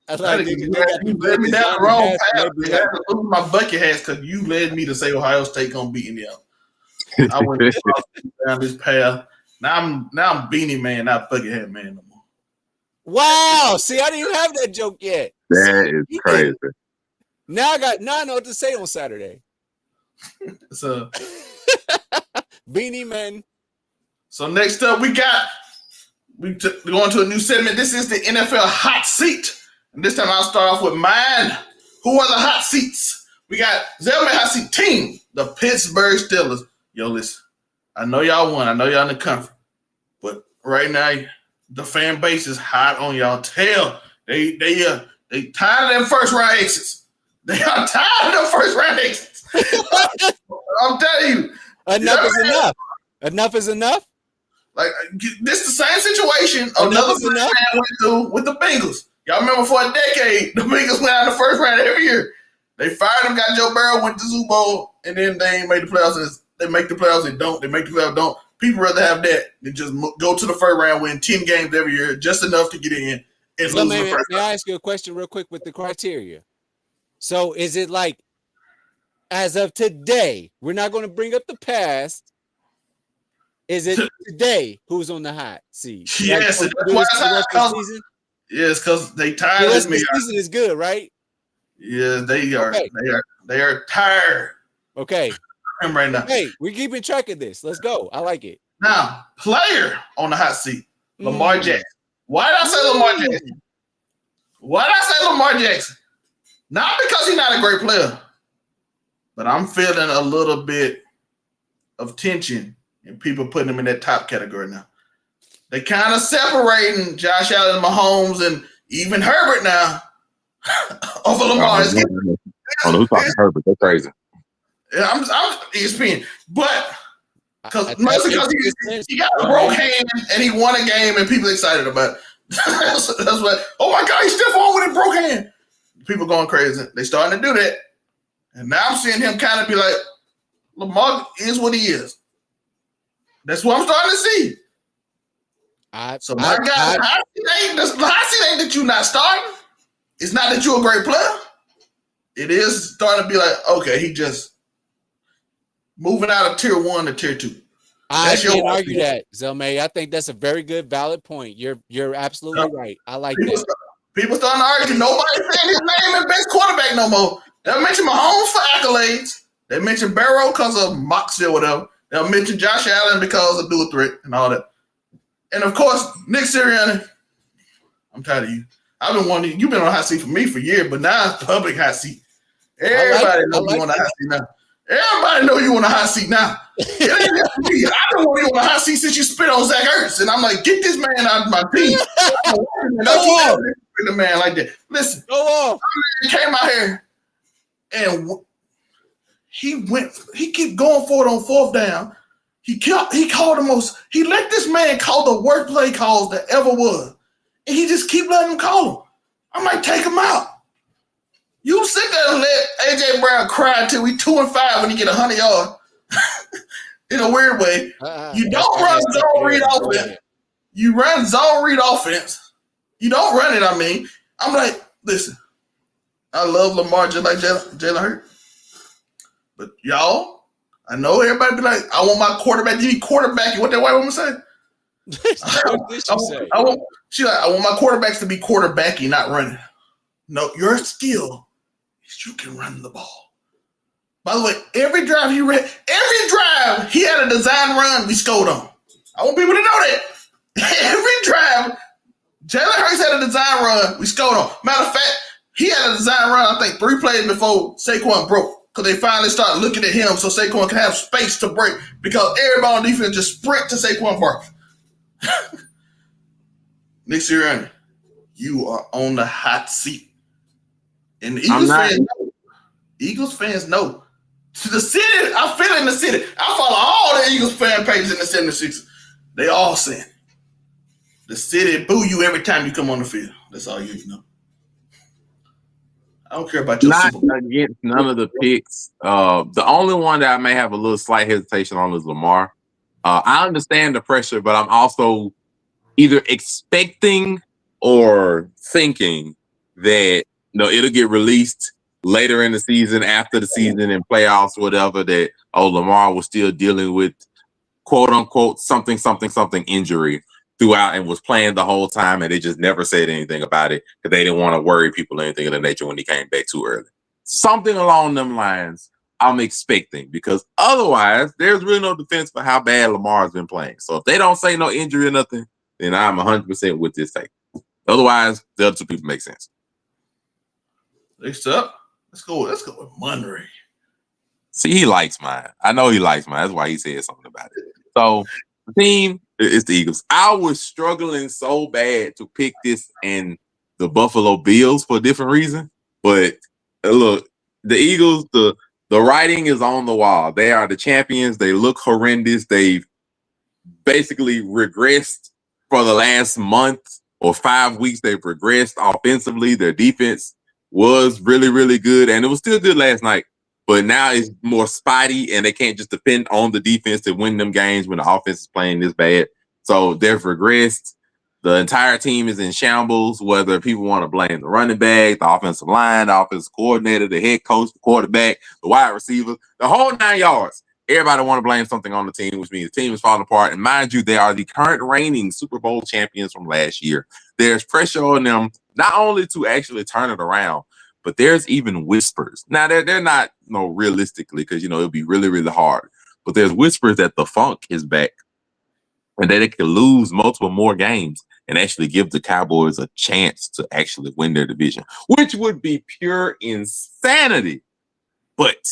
I like niggas, they got the You good led me down the designer wrong hats and path. they be I like, had to lose my bucket hats because you led me to say Ohio State gonna beat Indiana. I went down this path. Now I'm beanie man, not bucket hat man no more. wow. See, I didn't even have that joke yet. That See, is you crazy. did it. Now I know what to say on Saturday. So Beanie man. so next up we going to a new segment. This is the NFL hot seat. And this time I'll start off with mine. Who are the hot seats? We got Zelmae hot seat team, the Pittsburgh Steelers. Yo, listen, I know y'all won. I know y'all in the conference. But right now, the fan base is hot on y'all tail. They tired of them first round exits. They are tired of them first round exits. I'm telling you. Enough is enough. Enough is enough. Like this the same situation Enough another is enough. man went through with the Bengals. Y'all remember for a decade, the Bengals went out in the first round every year. They fired him, got Joe Burrow, went to Super Bowl, and then they ain't made the playoffs. And they make the playoffs, they don't. They make the playoffs, don't. People rather have that than just go to the first round, win 10 games every year, just enough to get in and So lose the first may round. I ask you a question real quick with the criteria? So is it like, as of today, we're not going to bring up the past. Is it today who's on the hot seat? Yes, like, that's why it's hot. season? Yes, because they The tired rest of of me. the season is good, right? Yeah, they are. Okay. They are tired. Okay. I'm right now. Hey, we're keeping track of this. Let's go. I like it. Now, player on the hot seat, Lamar Mm. Jackson. Why did I say Lamar Jackson? Why did I say Lamar Jackson? Not because he's not a great player, but I'm feeling a little bit of tension and people putting him in that top category now. They kind of separating Josh Allen, Mahomes, and even Herbert now over Lamar. Oh, who's talking Herbert? That's crazy. Yeah, I'm ESPN, but because mostly because he got a All broke right. hand and he won a game and people excited about it. that's what. Oh my God, he's still on with a broke hand. People going crazy. They starting to do that, and now I'm seeing him kind of be like, Lamar is what he is. That's what I'm starting to see. So my guy, the hot seat ain't that you not starting. It's not that you're a great player. It is starting to be like, okay, he just moving out of tier 1 to tier 2. I can't argue that, Zelmae. I think that's a very good, valid point. You're absolutely right. I like that. People starting to argue. Nobody's saying his name as best quarterback no more. They'll mention Mahomes for accolades. They mention Barrow because of moxie or whatever. They'll mention Josh Allen because of dual threat and all that. And of course, Nick Sirianni. I'm tired of you. I've been wanting. You've been on the hot seat for me for years, but now it's public hot seat. Everybody knows you on the hot seat now. Everybody know you on the hot seat now. It ain't just me. I've been wanting you on the hot seat since you spit on Zach Ertz, and I'm like, get this man out of my team. Don't you ever spit a man like that. Listen, he came out here and he kept going for it on fourth down. He called the most. He let this man call the worst play calls that ever was, and he just keep letting him call them. I might take him out. You sit there and let AJ Brown cry until we 2-5 when he get 100 yards. In a weird way, you don't run zone read offense. You run zone read offense. You don't run it. I mean, I'm like, listen, I love Lamar just like Jalen Hurts, but y'all, I know everybody be like, I want my quarterback. You need quarterback. What that white woman say? I want my quarterbacks to be quarterbacky, not running. No, your skill is you can run the ball. By the way, every drive he had a design run we scored on. I want people to know that. Every drive, Jalen Hurts had a design run we scored on. Matter of fact, he had a design run, I think, 3 plays before Saquon broke. Because they finally started looking at him so Saquon can have space to break. Because everybody on defense just sprint to Saquon Barkley. Nick Sirianni, you are on the hot seat. And the Eagles fans know. The city, I feel in the city. I follow all the Eagles fan pages in the 76. They all saying the city boo you every time you come on the field. That's all you need to know. I don't care about your Not Super Bowl. against none of the picks. The only one that I may have a little slight hesitation on is Lamar. I understand the pressure, but I'm also either expecting or thinking that it'll get released later in the season, after the season and playoffs, whatever, that Lamar was still dealing with quote unquote something injury throughout and was playing the whole time, and they just never said anything about it because they didn't want to worry people or anything of that nature when he came back too early. Something along them lines I'm expecting, because otherwise there's really no defense for how bad Lamar has been playing. So if they don't say no injury or nothing, then I'm 100% with this take. Otherwise, the other two people make sense. Next up, let's go with Monray. See, he likes mine. I know he likes mine. That's why he said something about it. So the team is the Eagles. I was struggling so bad to pick this and the Buffalo Bills for a different reason. But look, the Eagles, the writing is on the wall. They are the champions. They look horrendous. They've basically regressed for the last month or 5 weeks. They've regressed offensively. Their defense was really, really good, and it was still good last night. But now it's more spotty, and they can't just depend on the defense to win them games when the offense is playing this bad. So they've regressed. The entire team is in shambles, whether people want to blame the running back, the offensive line, the offensive coordinator, the head coach, the quarterback, the wide receiver, the whole 9 yards. Everybody want to blame something on the team, which means the team is falling apart. And mind you, they are the current reigning Super Bowl champions from last year. There's pressure on them not only to actually turn it around, but there's even whispers. Now, they're not realistically, because, it'll be really, really hard. But there's whispers that the funk is back and that they could lose multiple more games and actually give the Cowboys a chance to actually win their division, which would be pure insanity. But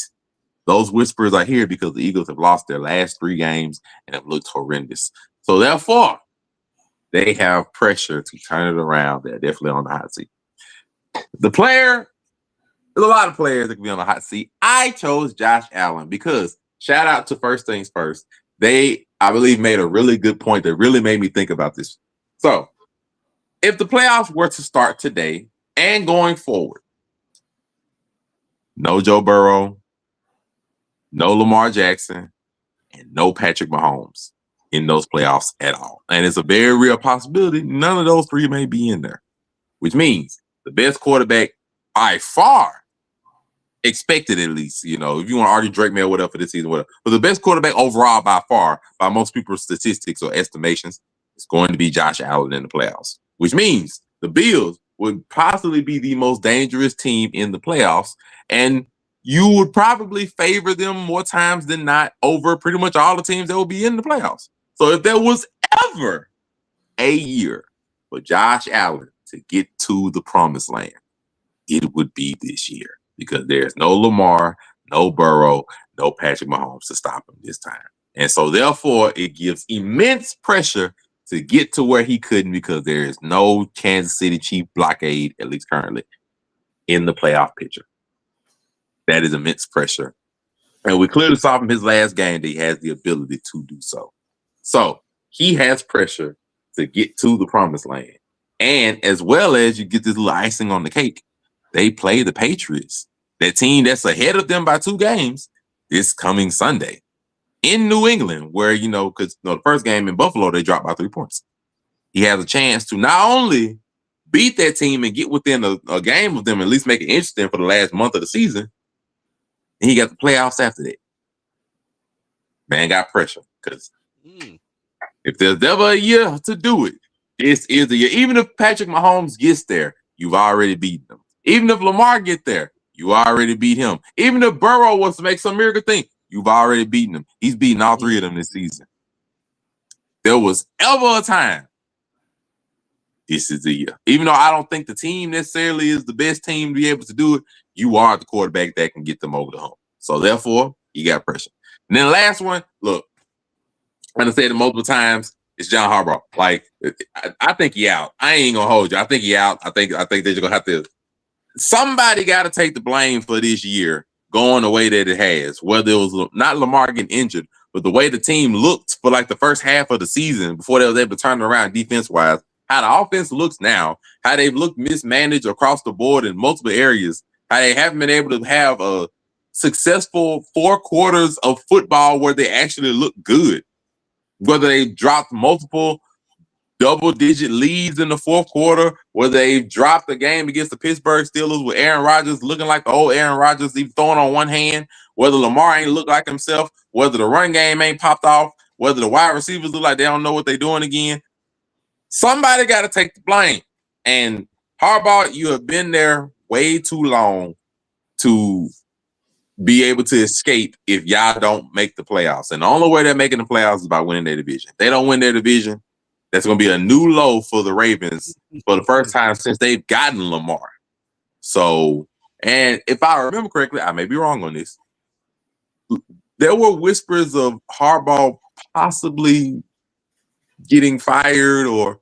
those whispers are here because the Eagles have lost their last 3 games and have looked horrendous. So therefore, they have pressure to turn it around. They're definitely on the hot seat. There's a lot of players that can be on the hot seat. I chose Josh Allen because, shout out to First Things First, they, I believe, made a really good point that really made me think about this. So, if the playoffs were to start today and going forward, no Joe Burrow, no Lamar Jackson, and no Patrick Mahomes in those playoffs at all. And it's a very real possibility none of those 3 may be in there, which means the best quarterback by far, expected at least, if you want to argue Drake May or whatever for this season, whatever. But the best quarterback overall by far, by most people's statistics or estimations, is going to be Josh Allen in the playoffs, which means the Bills would possibly be the most dangerous team in the playoffs. And you would probably favor them more times than not over pretty much all the teams that will be in the playoffs. So if there was ever a year for Josh Allen to get to the promised land, it would be this year, because there's no Lamar, no Burrow, no Patrick Mahomes to stop him this time. And so therefore, it gives immense pressure to get to where he couldn't, because there is no Kansas City Chief blockade, at least currently, in the playoff picture. That is immense pressure. And we clearly saw from his last game that he has the ability to do so. So he has pressure to get to the promised land. And as well as you get this little icing on the cake, they play the Patriots, that team that's ahead of them by 2 games, this coming Sunday in New England, where, because the first game in Buffalo, they dropped by 3 points. He has a chance to not only beat that team and get within a game of them, at least make it interesting for the last month of the season, and he got the playoffs after that. Man got pressure, because if there's ever a year to do it, this is the year. Even if Patrick Mahomes gets there, you've already beaten them. Even if Lamar get there, you already beat him. Even if Burrow wants to make some miracle thing, you've already beaten him. He's beaten all 3 of them this season. There was ever a time, this is the year. Even though I don't think the team necessarily is the best team to be able to do it, you are the quarterback that can get them over the hump. So therefore, you got pressure. And then the last one, look, I'm gonna say it multiple times, it's John Harbaugh. Like, I think he out. I ain't gonna hold you. I think he out. I think they're just gonna have to. Somebody got to take the blame for this year going the way that it has, whether it was not Lamar getting injured, but the way the team looked for like the first half of the season before they was able to turn it around defense-wise, how the offense looks now, how they've looked mismanaged across the board in multiple areas, how they haven't been able to have a successful 4 quarters of football where they actually look good, whether they dropped multiple double-digit leads in the fourth quarter, whether they dropped the game against the Pittsburgh Steelers with Aaron Rodgers looking like the old Aaron Rodgers, even throwing on one hand, whether Lamar ain't look like himself, whether the run game ain't popped off, whether the wide receivers look like they don't know what they're doing again. Somebody got to take the blame. And Harbaugh, you have been there way too long to be able to escape if y'all don't make the playoffs. And the only way they're making the playoffs is by winning their division. If they don't win their division, that's going to be a new low for the Ravens for the first time since they've gotten Lamar. So, and if I remember correctly, I may be wrong on this, there were whispers of Harbaugh possibly getting fired or,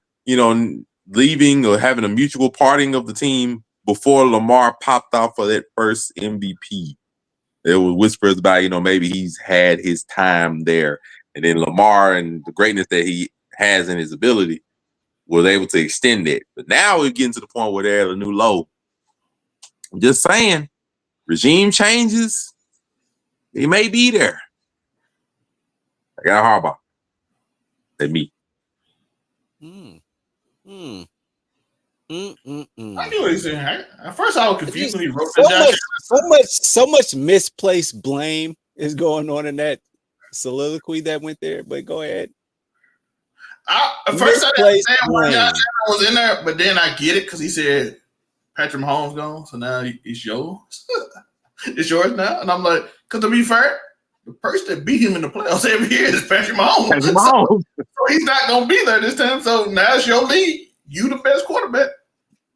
leaving or having a mutual parting of the team before Lamar popped off for that first MVP. There were whispers about, maybe he's had his time there. And then Lamar and the greatness that he has in his ability was able to extend it. But now we're getting to the point where they're at a new low. I'm just saying, regime changes, he may be there. I got Harbaugh. That's me. I knew what he said. At first, I was confused when he wrote that down. So much misplaced blame is going on in that soliloquy that went there. But go ahead. At first, I didn't understand why Josh Allen was in there, but then I get it because he said Patrick Mahomes gone, so now it's yours. It's yours now, and I'm like, because to be fair, the person that beat him in the playoffs every year is Patrick Mahomes. So he's not going to be there this time. So now it's your lead. You the best quarterback.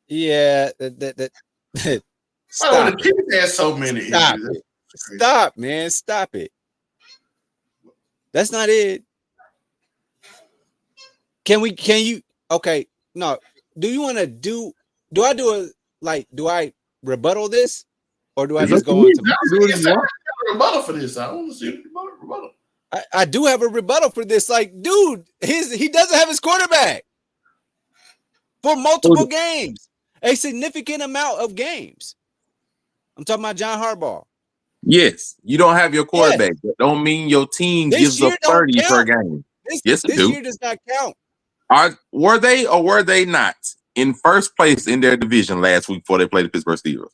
Yeah. Stop. The Chiefs had so many. Stop, man. Stop it. That's not it. Okay. No. Do I rebuttal this? Or do I just go on to rebuttal for this? I don't want to see a rebuttal. I do have a rebuttal for this. Like, dude, he doesn't have his quarterback for multiple games, a significant amount of games. I'm talking about John Harbaugh. Yes, you don't have your quarterback. That don't mean your team gives up 30 per game. This year does not count. Were they or were they not in first place in their division last week before they played the Pittsburgh Steelers?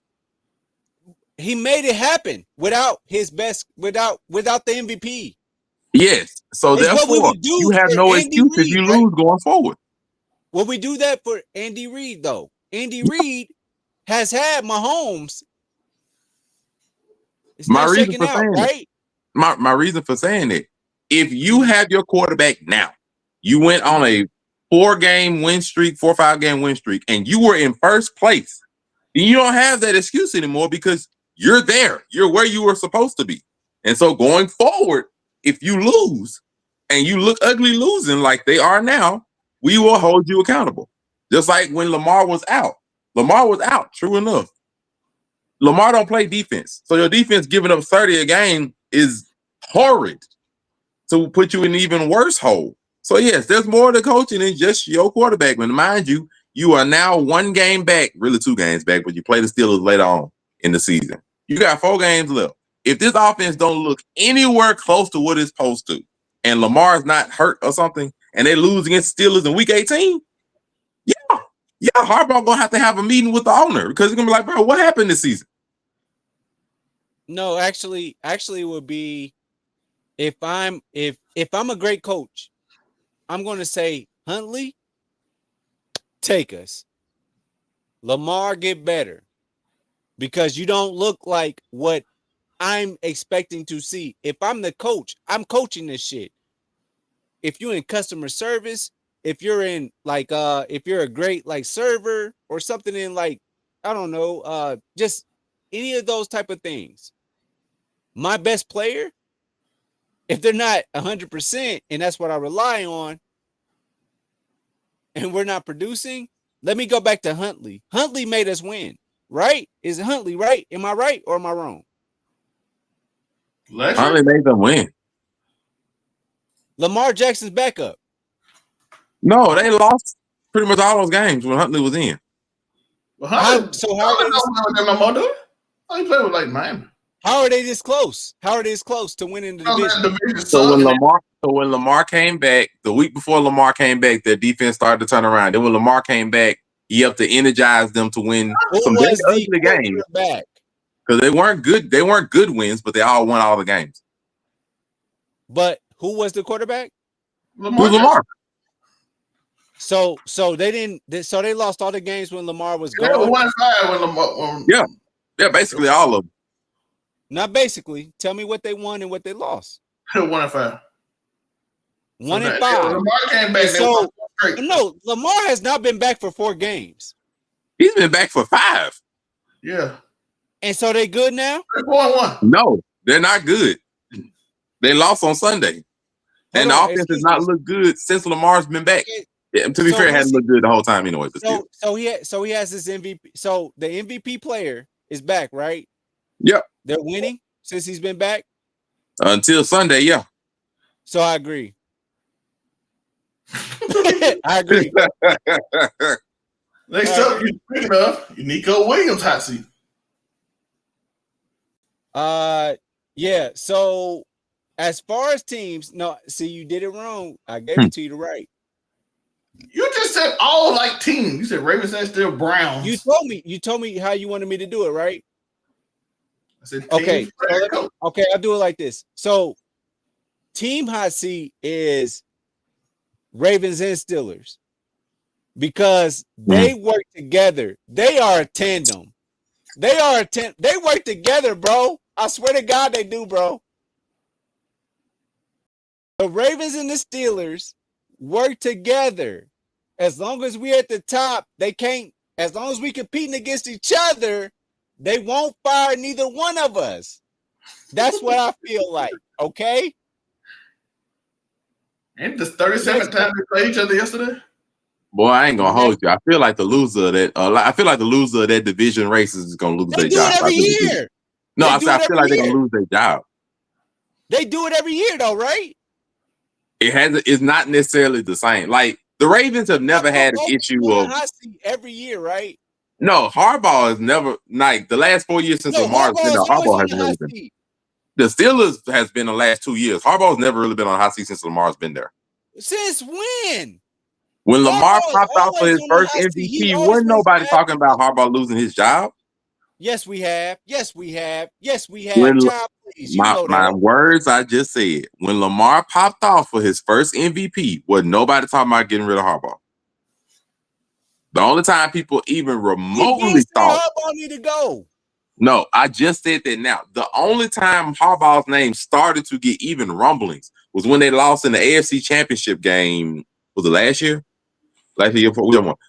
He made it happen without the MVP. Yes. So therefore, you have no excuse if you lose going forward. Well, we do that for Andy Reid, though. Andy Reid has had Mahomes. My reason for saying that, my reason for saying that, if you have your quarterback now, you went on a 4-5-game win streak, and you were in first place, then you don't have that excuse anymore because you're there. You're where you were supposed to be. And so going forward, if you lose and you look ugly losing like they are now, we will hold you accountable. Just like when Lamar was out. Lamar was out, true enough. Lamar don't play defense. So your defense giving up 30 a game is horrid to put you in an even worse hole. So, yes, there's more to coaching than just your quarterback. But mind you, you are now 1 game back, really 2 games back, but you play the Steelers later on in the season. You got 4 games left. If this offense don't look anywhere close to what it's supposed to, and Lamar's not hurt or something, and they lose against Steelers in Week 18, Harbaugh gonna have a meeting with the owner because he's gonna be like, bro, what happened this season? No, actually, it would be if I'm a great coach, I'm gonna say, Huntley, take us. Lamar, get better. Because you don't look like what I'm expecting to see. If I'm the coach, I'm coaching this shit. If you're in customer service, if you're in if you're a great server or something in I don't know, just any of those type of things. My best player, if they're not 100%, and that's what I rely on, and we're not producing, let me go back to Huntley. Huntley made us win. Right? Is it Huntley right? Am I right or am I wrong? Last Huntley year? made them win. Lamar Jackson's backup. No, they lost pretty much all those games when Huntley was in. Well, How Huntley are they don't know what them no more, do it? He played with like Miami. how are they this close? How are they this close to winning the division? That division So when sucked. Lamar came back, the week before Lamar came back, their defense started to turn around. Then when Lamar came back, he helped to energize them to win Who some was big the ugly games quarterback? because they weren't good. They weren't good wins, but they all won all the games. But who was the quarterback? Who's Lamar? So they didn't. So they lost all the games when Lamar was They were gone. 1-5 when Lamar. Yeah, basically all of them. Not basically. Tell me what they won and what they lost. They were 1-5. 1-5. Lamar came back. And They so won straight. no, Lamar has not been back for 4 games. He's been back for 5. Yeah. And so they good now? They're 4-1. No, they're not good. They lost on Sunday. And the offense has not looked good since Lamar's been back. Yeah, to be fair, it hadn't looked good the whole time anyway. But still. So he has this MVP. So the MVP player is back, right? Yep. They're winning since he's been back. Until Sunday, yeah. So I agree. I agree. Next up, you speaking of Uniqo Williams hot seat. Yeah. So as far as teams, no, see, you did it wrong. I gave it to you to right. You just said all like teams. You said Ravens and still Browns. You told me how you wanted me to do it, right? I said Okay. teams, Okay, I'll do it like this. So team hot seat is Ravens and Steelers because they work together. They are a tandem. They work together, bro. I swear to God they do, bro. The Ravens and the Steelers work together. As long as we're at the top, they can't. As long as we competing against each other, they won't fire neither one of us. That's what I feel like. Okay. Ain't this 37th time they played each other yesterday? Boy, I ain't gonna hold you. I feel like the loser of that. I feel like the loser of that division race is gonna lose They their do job. it every year. No, They I do feel it like every they're gonna year. lose their job. They do it every year, though, right? It's not necessarily the same. Like the Ravens have never had an issue of every year, right? no. Harbaugh has never like the last 4 years since Lamar's been there. Harbaugh has never been. The Steelers has been the last 2 years. Harbaugh's never really been on a hot seat since Lamar's been there. Since when? When Lamar Harbaugh's popped off for always his on the first hot seat. He MVP, always wasn't supposed to nobody have talking about Harbaugh losing his job. Yes, we have. Yes, we have. Yes, we have. When- Child, please. You know My that. words I just said. When Lamar popped off for his first MVP, wasn't nobody talking about getting rid of Harbaugh. The only time people even remotely thought Harbaugh need to go. no, I just said that now. The only time Harbaugh's name started to get even rumblings was when they lost in the AFC Championship game. Was it last year? Last year,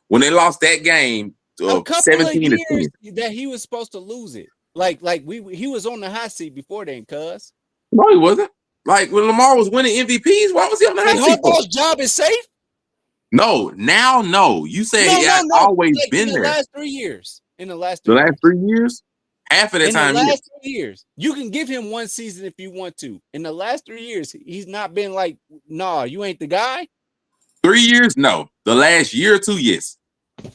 when they lost that game, A couple 17 of to 10. years that he was supposed to lose it. Like he was on the hot seat before then, cuz. No, he wasn't. Like when Lamar was winning MVPs, why was he on the hot seat? Harbaugh's job is safe. No, now no. You said he had always been in there. The last 3 years. In the last 3 3 years. years. 3 years? Half of that in time. the last 3 years. You can give him one season if you want to. In the last 3 years, he's not been like, nah, you ain't the guy. 3 years? No. The last year or 2, yes.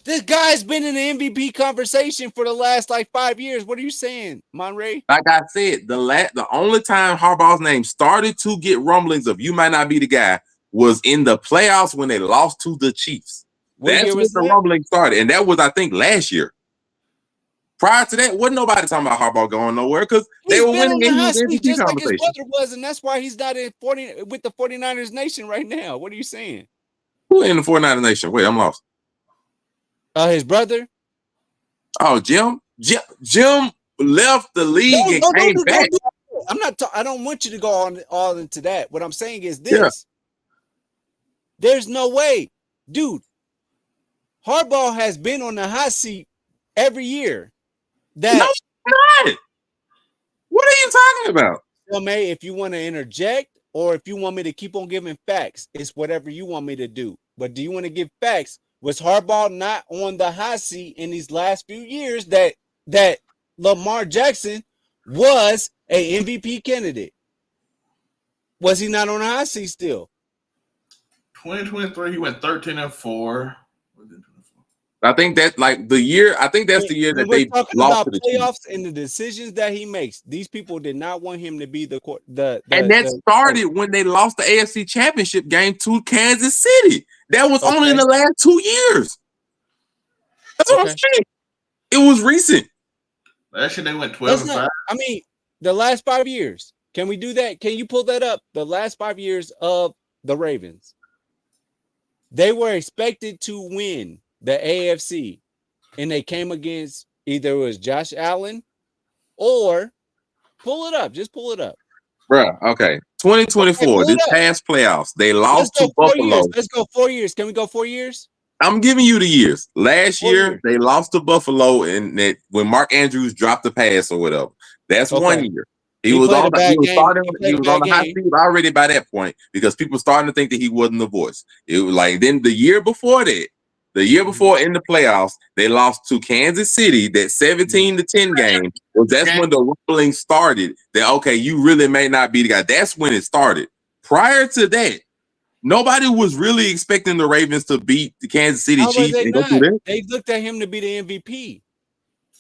This guy's been in the MVP conversation for the last like 5 years. What are you saying, Monray? Like I said, the only time Harbaugh's name started to get rumblings of you might not be the guy was in the playoffs when they lost to the Chiefs. That's when the rumbling started. And that was, I think, last year. Prior to that, wasn't nobody talking about Harbaugh going nowhere because they were winning in the MVP just conversation. like his brother was, and that's why he's not with the 49ers nation right now. What are you saying? Who in the 49ers nation? Wait, I'm lost. His brother. Oh, Jim left the league and came back. I'm not. I don't want you to go on all into that. What I'm saying is this: there's no way, dude. Harbaugh has been on the hot seat every year. That no, not. What are you talking about? Zelmae, if you want to interject or if you want me to keep on giving facts, it's whatever you want me to do. But do you want to give facts? Was Harbaugh not on the hot seat in these last few years that Lamar Jackson was a MVP candidate. Was he not on the hot seat still? 2023, he went 13-4. I think that like the year. I think that's the year that we're they talking lost about to the Chiefs. playoffs and the decisions that he makes. These people did not want him to be And that started when they lost the AFC Championship game to Kansas City. That was only in the last 2 years. That's what I'm saying. It was recent. Last year they went 12-5. I mean, the last 5 years. Can we do that? Can you pull that up? The last 5 years of the Ravens. They were expected to win the AFC, and they came against either it was Josh Allen or pull it up. Just pull it up. Bruh, okay. 2024, Okay, this past playoffs, they lost to Buffalo. Let's go 4 years. Can we go 4 years? I'm giving you the years. Last 4 year, years. they lost to Buffalo and that when Mark Andrews dropped the pass or whatever. That's 1 year. He was on the hot seat already by that point because people starting to think that he wasn't the voice. It was like then the year before that, the year before in the playoffs, they lost to Kansas City. That 17-10 game that's when the rumbling started. That okay, you really may not be the guy. That's when it started. Prior to that, nobody was really expecting the Ravens to beat the Kansas City Chiefs and go through that. They looked at him to be the MVP.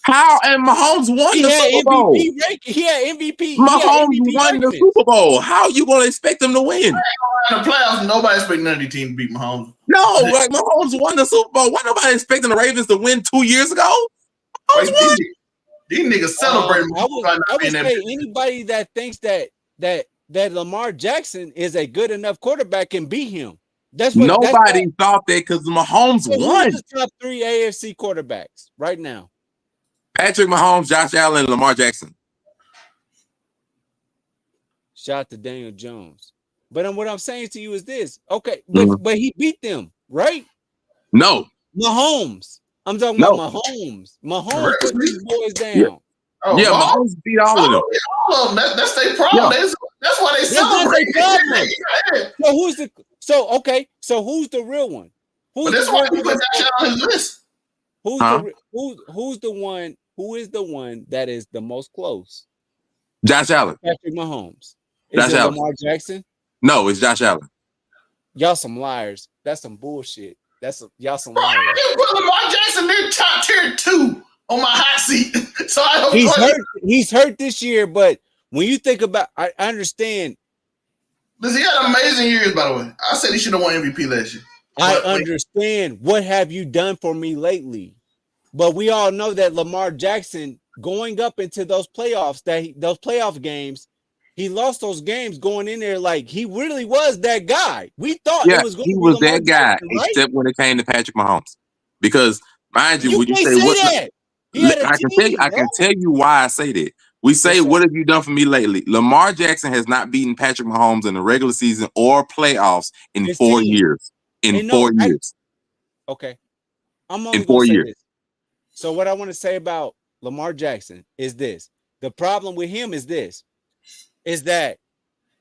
How? And Mahomes won the Super Bowl. He had MVP. Mahomes won the Super Bowl. How are you going to expect him to win? In the playoffs, nobody expecting none of these teams to beat Mahomes. No, like Mahomes won the Super Bowl. Why nobody expecting the Ravens to win 2 years ago? These niggas celebrating. I would say anybody that thinks that Lamar Jackson is a good enough quarterback can beat him. Nobody thought that because Mahomes won. Who's the top 3 AFC quarterbacks right now? Patrick Mahomes, Josh Allen, and Lamar Jackson. Shout out to Daniel Jones. But what I'm saying to you is this. Okay, but he beat them, right? No. Mahomes. I'm talking about Mahomes. Mahomes put these boys down. Yeah, Mahomes beat all of them. All of them. That's their problem. Yeah. That's why they celebrate. So who's the real one? That's why he put that shit on his list. Who's the one? Who is the one that is the most close? Josh Allen. Patrick Mahomes. Is it Lamar Jackson? No, it's Josh Allen. Y'all some liars. That's some bullshit. Y'all some liars. I put Lamar Jackson in top tier 2 on my hot seat. So he's hurt this year, but when you think about, I understand. Listen, he had amazing years, by the way. I said he should have won MVP last year. I understand. What have you done for me lately? But we all know that Lamar Jackson going up into those playoffs, those playoff games, he lost those games going in there like he really was that guy. We thought it was going to be Lamar that guy, Jackson, right? Except when it came to Patrick Mahomes. Because mind you, when you say that. I can tell you why I say that. We say, what have you done for me lately? Lamar Jackson has not beaten Patrick Mahomes in the regular season or playoffs in 4 years. In 4 years. Okay. I'm only in 4 years. This. So what I want to say about Lamar Jackson is this. The problem with him is this. Is that,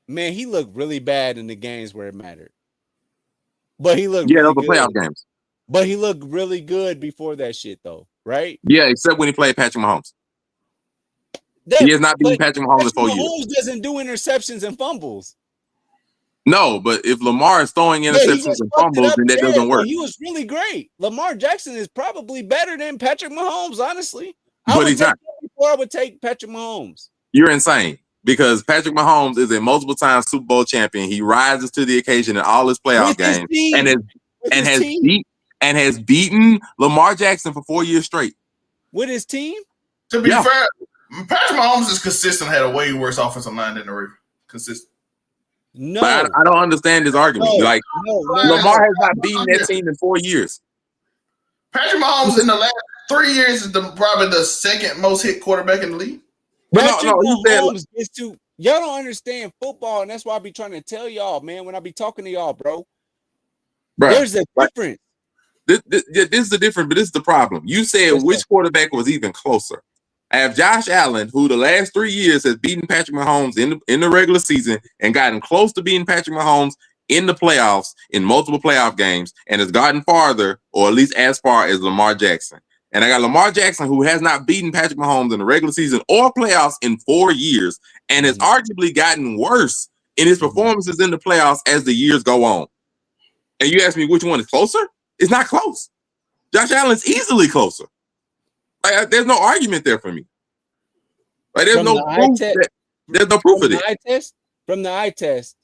man, he looked really bad in the games where it mattered. But he looked those were playoff games. But he looked really good before that shit, though, right? Yeah, except when he played Patrick Mahomes. He has not beaten Patrick Mahomes in 4 years. Mahomes doesn't do interceptions and fumbles. No, but if Lamar is throwing interceptions and fumbles, then that doesn't work. He was really great. Lamar Jackson is probably better than Patrick Mahomes, honestly. But he's not. Before I would take Patrick Mahomes. You're insane. Because Patrick Mahomes is a multiple-time Super Bowl champion. He rises to the occasion in all his playoff games and has beaten Lamar Jackson for 4 years straight. With his team? To be fair, Patrick Mahomes is consistent. Had a way worse offensive line than the Ravens. Consistent. No, but I don't understand this argument. Lamar has not beaten that team in 4 years. Patrick Mahomes in the last 3 years is probably the second most hit quarterback in the league. Y'all don't understand football, and that's why I be trying to tell y'all, man, when I be talking to y'all, bro. There's a difference. This is the difference, but this is the problem. You said which quarterback was even closer. I have Josh Allen, who the last 3 years has beaten Patrick Mahomes in the regular season and gotten close to beating Patrick Mahomes in the playoffs in multiple playoff games and has gotten farther, or at least as far as Lamar Jackson. And I got Lamar Jackson, who has not beaten Patrick Mahomes in the regular season or playoffs in 4 years, and has arguably gotten worse in his performances in the playoffs as the years go on. And you ask me which one is closer? It's not close. Josh Allen's easily closer. Like, there's no argument there for me. Like, there's no proof. There's no proof of it. From the eye test.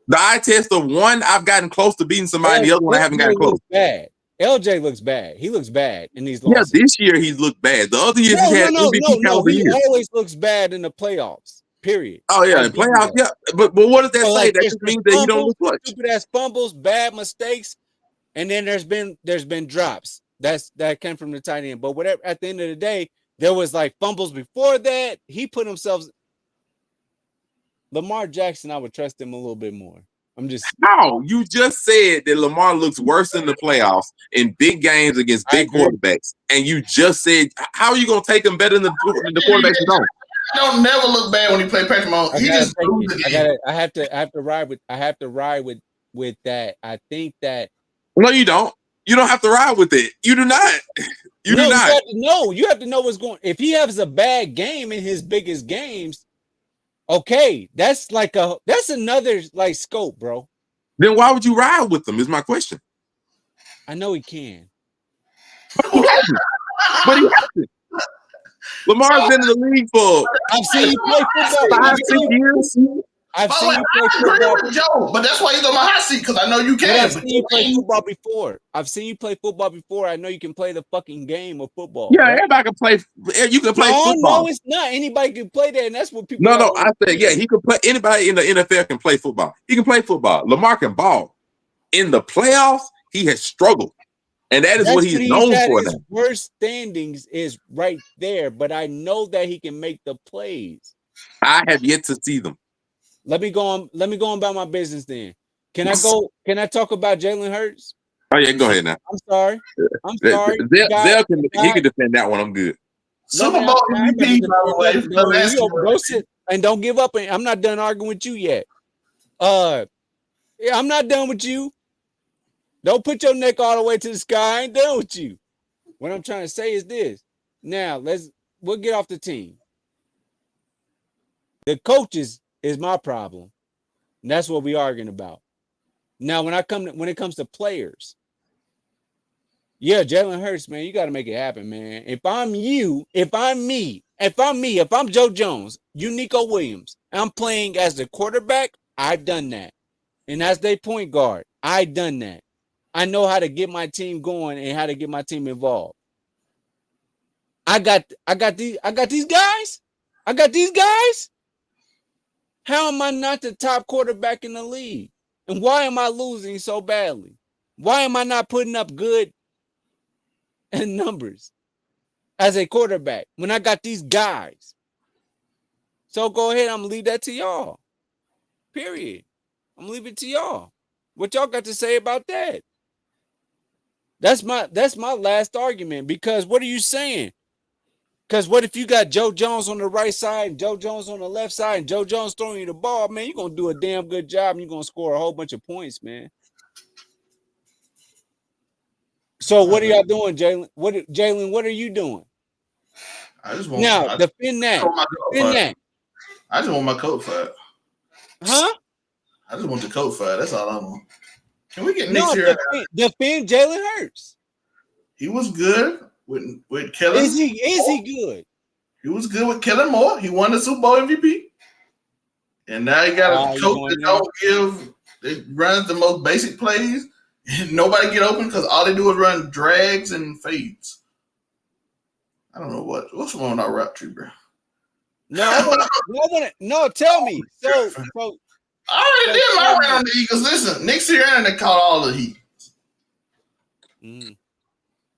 The eye test of one, I've gotten close to beating somebody, and the other one I haven't gotten close. Bad. LJ looks bad. He looks bad in these losses. Yeah, this year he's looked bad. The other years he's had MVP caliber years. He always looks bad in the playoffs. Period. Oh yeah, in playoffs. Yeah, but what does that say? That just means that he don't look much. Stupid ass fumbles, bad mistakes, and then there's been drops. That came from the tight end. But whatever. At the end of the day, there was like fumbles before that. He put himself. Lamar Jackson, I would trust him a little bit more. I'm just how you just said that Lamar looks worse in the playoffs in big games against big quarterbacks, and you just said how are you gonna take him better than the quarterbacks you don't? I don't never look bad when he play Patrick Mahomes. I have to ride with that. I think that no, you don't. You don't have to ride with it. You do not. You do not. You have to know what's going. If he has a bad game in his biggest games. Okay, that's another like scope, bro. Then why would you ride with them? Is my question. I know he can. But he hasn't. Lamar's been in the league for I've seen you play football 5-6 years. I've seen you play football with Joe, but that's why he's on my hot seat because I know you can. I've seen you play football before. I know you can play the fucking game of football. Yeah, right? Everybody can play. You can play football. No, it's not. Anybody can play that, and that's what people. No. I said, yeah, he can play. Anybody in the NFL can play football. He can play football. Lamar can ball. In the playoffs, he has struggled, and that's what he's known for. His worst standings is right there, but I know that he can make the plays. I have yet to see them. Let me go on about my business then. Can I talk about Jalen Hurts? Oh yeah, go ahead now. I'm sorry. Zell can defend that one. I'm good. Super Bowl MVP, by the way. Go sit and don't give up. I'm not done arguing with you yet. I'm not done with you. Don't put your neck all the way to the sky. I ain't done with you. What I'm trying to say is this. Now we'll get off the team. The coaches is my problem. And that's what we're arguing about. Now, when it comes to players, yeah, Jalen Hurts, man, you got to make it happen, man. If I'm Joe Jones, Uniqo Williams, I'm playing as the quarterback, I've done that. And as their point guard, I've done that. I know how to get my team going and how to get my team involved. I got these guys. How am I not the top quarterback in the league? And why am I losing so badly? Why am I not putting up good numbers as a quarterback when I got these guys? So go ahead. I'm going to leave that to y'all. Period. I'm going to leave it to y'all. What y'all got to say about that? That's my last argument, because what are you saying? Because what if you got Joe Jones on the right side and Joe Jones on the left side and Joe Jones throwing you the ball, man, you're going to do a damn good job and you're going to score a whole bunch of points, man. So what are y'all doing, Jalen? What are you doing? I just want defend that. I just want my coat fired. Huh? I just want the coat fired. That's all I want. Can we get Nick Sirianni? Defend Jalen Hurts. He was good with Kellen. Is he good? He was good with Kellen Moore. He won the Super Bowl MVP. And now he got a coach that runs the most basic plays. And nobody get open because all they do is run drags and fades. I don't know what's wrong with our route tree, bro. No, tell me. So I already did my rant on the Eagles. Listen, Nick Sirianni caught all the heat.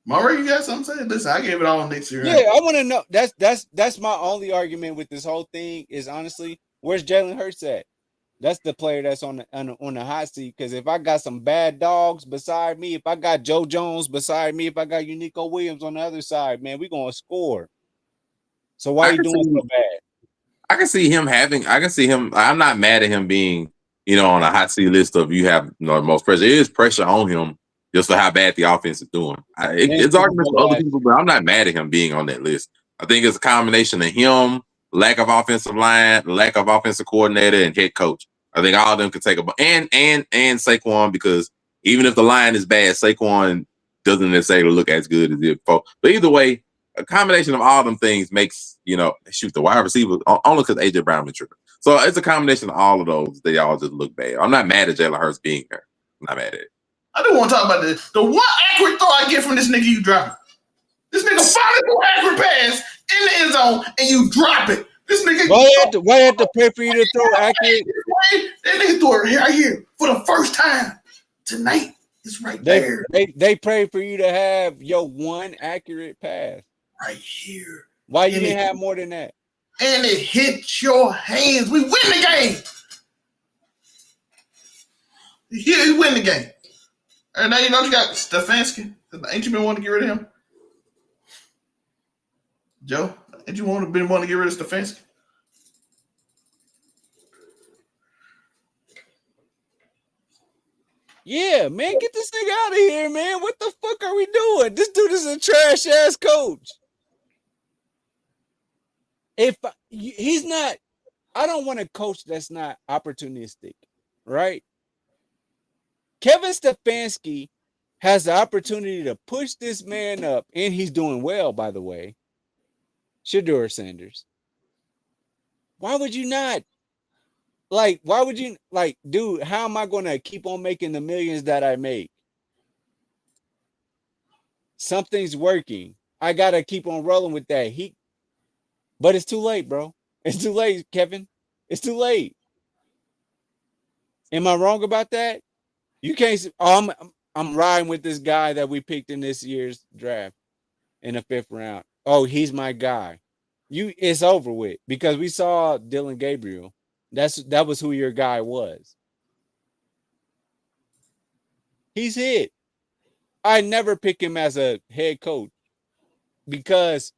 Monray, you got something to say? Listen, I gave it all on Nick Sirianni. Yeah, I want to know. That's my only argument with this whole thing is, honestly, where's Jalen Hurts at? That's the player that's on the hot seat. Because if I got some bad dogs beside me, if I got Joe Jones beside me, if I got Uniqo Williams on the other side, man, we're gonna score. So why are you doing so bad? I can see him. I'm not mad at him being, on a hot seat list of you have the most pressure. There is pressure on him just for how bad the offense is doing. It's arguments for other people, but I'm not mad at him being on that list. I think it's a combination of him, lack of offensive line, lack of offensive coordinator, and head coach. I think all of them could take and Saquon, because even if the line is bad, Saquon doesn't necessarily look as good as it. But either way, a combination of all them things makes, shoot, the wide receiver only because AJ Brown been tripping. So it's a combination of all of those. They all just look bad. I'm not mad at Jalen Hurts being there. I'm not mad at it. I do want to talk about this. The one accurate throw I get from this nigga, you drop it. This nigga finally threw an accurate pass in the end zone, and you drop it. This nigga. Why you have to pray for you to throw accurate? That nigga threw it right here for the first time tonight. It's right there. They pray for you to have your one accurate pass. Right here. Why you didn't have more than that? And it hit your hands. We win the game. You win the game. And now you know you got Stefanski. Ain't you been wanting to get rid of him? Joe, ain't you been wanting to get rid of Stefanski? Yeah, man, get this nigga out of here, man. What the fuck are we doing? This dude is a trash ass coach. If he's not, I don't want a coach that's not opportunistic, right? Kevin Stefanski has the opportunity to push this man up, and he's doing well, by the way. Shedeur Sanders. Why would you not? Like, why would you, like, dude, how am I going to keep on making the millions that I make? Something's working. I got to keep on rolling with that. But it's too late, bro. It's too late, Kevin. It's too late. Am I wrong about that? You can't. I'm riding with this guy that we picked in this year's draft in the 5th round. Oh, he's my guy. It's over with because we saw Dylan Gabriel. That was who your guy was. He's hit. I never pick him as a head coach because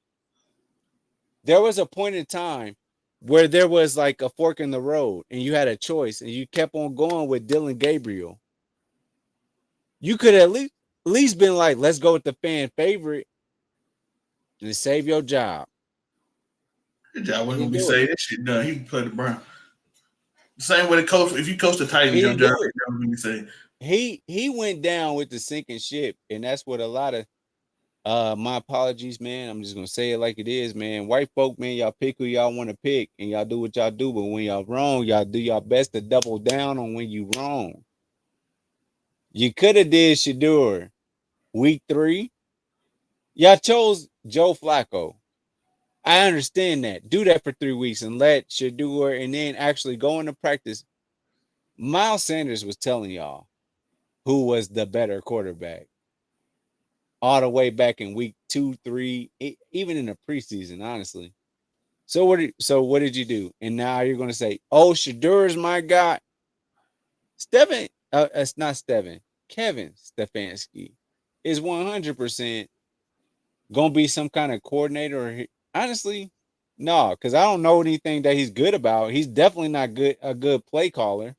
there was a point in time where there was like a fork in the road and you had a choice and you kept on going with Dylan Gabriel. You could at least been like, let's go with the fan favorite and save your job. Good job. We're going to be saying that shit done. He can play the Brown. Same way the coach, if you coach the Titans, your job is going to be saying. He went down with the sinking ship, and that's what a lot of my apologies, man. I'm just gonna say it like it is, man. White folk, man, y'all pick who y'all want to pick, and y'all do what y'all do. But when y'all wrong, y'all do your best to double down on when you wrong. You could have did Shedeur week 3. Y'all chose Joe Flacco. I understand that. Do that for 3 weeks and let Shedeur and then actually go into practice. Miles Sanders was telling y'all who was the better quarterback all the way back in week 2, 3, even in the preseason, honestly. So what did you do? And now you're going to say, oh, Shedeur is my guy. It's not Steven. Kevin Stefanski is 100% going to be some kind of coordinator. Or honestly, no, because I don't know anything that he's good about. He's definitely not a good play caller.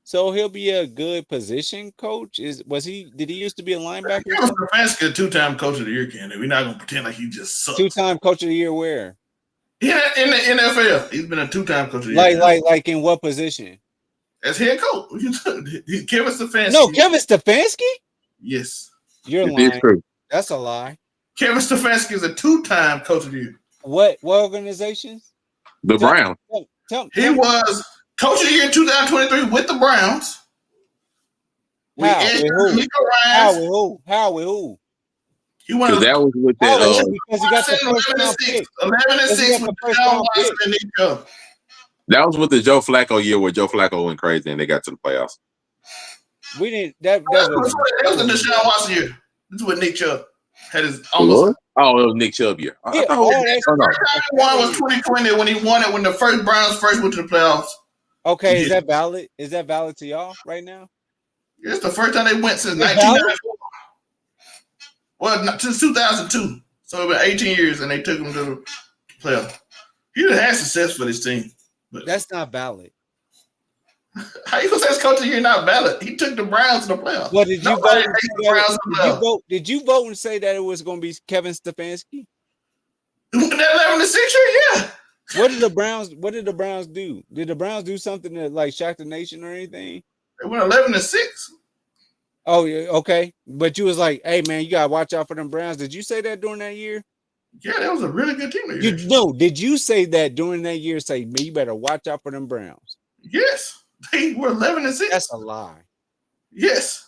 So he'll be a good position coach. Did he used to be a linebacker? Stefanski, a 2-time coach of the year candidate. We're not gonna pretend like he just sucks. 2-time coach of the year where? Yeah, in the NFL. He's been a 2-time coach of the year. Like in what position? As head coach. Kevin Stefanski. No, Kevin Stefanski? Yes. You're lying. That's a lie. Kevin Stefanski is a 2-time coach of the year. What organizations? The Browns. He was coach of the year in 2023 with the Browns. How with who? He won. That was with that. Because he got the 11-6 with Deshaun Watson and Nick Chubb. That was with the Joe Flacco year where Joe Flacco went crazy and they got to the playoffs. We didn't. That was the Deshaun Watson year. This is what Nick Chubb had his almost. Oh, it was Nick Chubb year. One was 2020 when he won it when the Browns first went to the playoffs. Okay, is that valid? Is that valid to y'all right now? It's the first time they went since 1994. Well, since 2002. So it's been 18 years, and they took him to the playoffs. He done had success for this team. But that's not valid. How you gonna say his coach of the year not valid? He took the Browns to the playoffs. Well, did you Nobody vote? takes the Browns to the playoffs. Did you vote and say that it was going to be Kevin Stefanski? That 11-6 year, yeah. What did the Browns do? Did the Browns do something that like shock the nation or anything? They went 11-6. Oh yeah, okay. But you was like, hey man, you gotta watch out for them Browns. Did you say that during that year? Yeah, that was a really good team that year. Did you say that during that year? Say, man, you better watch out for them Browns. Yes, they were 11-6. That's a lie. Yes.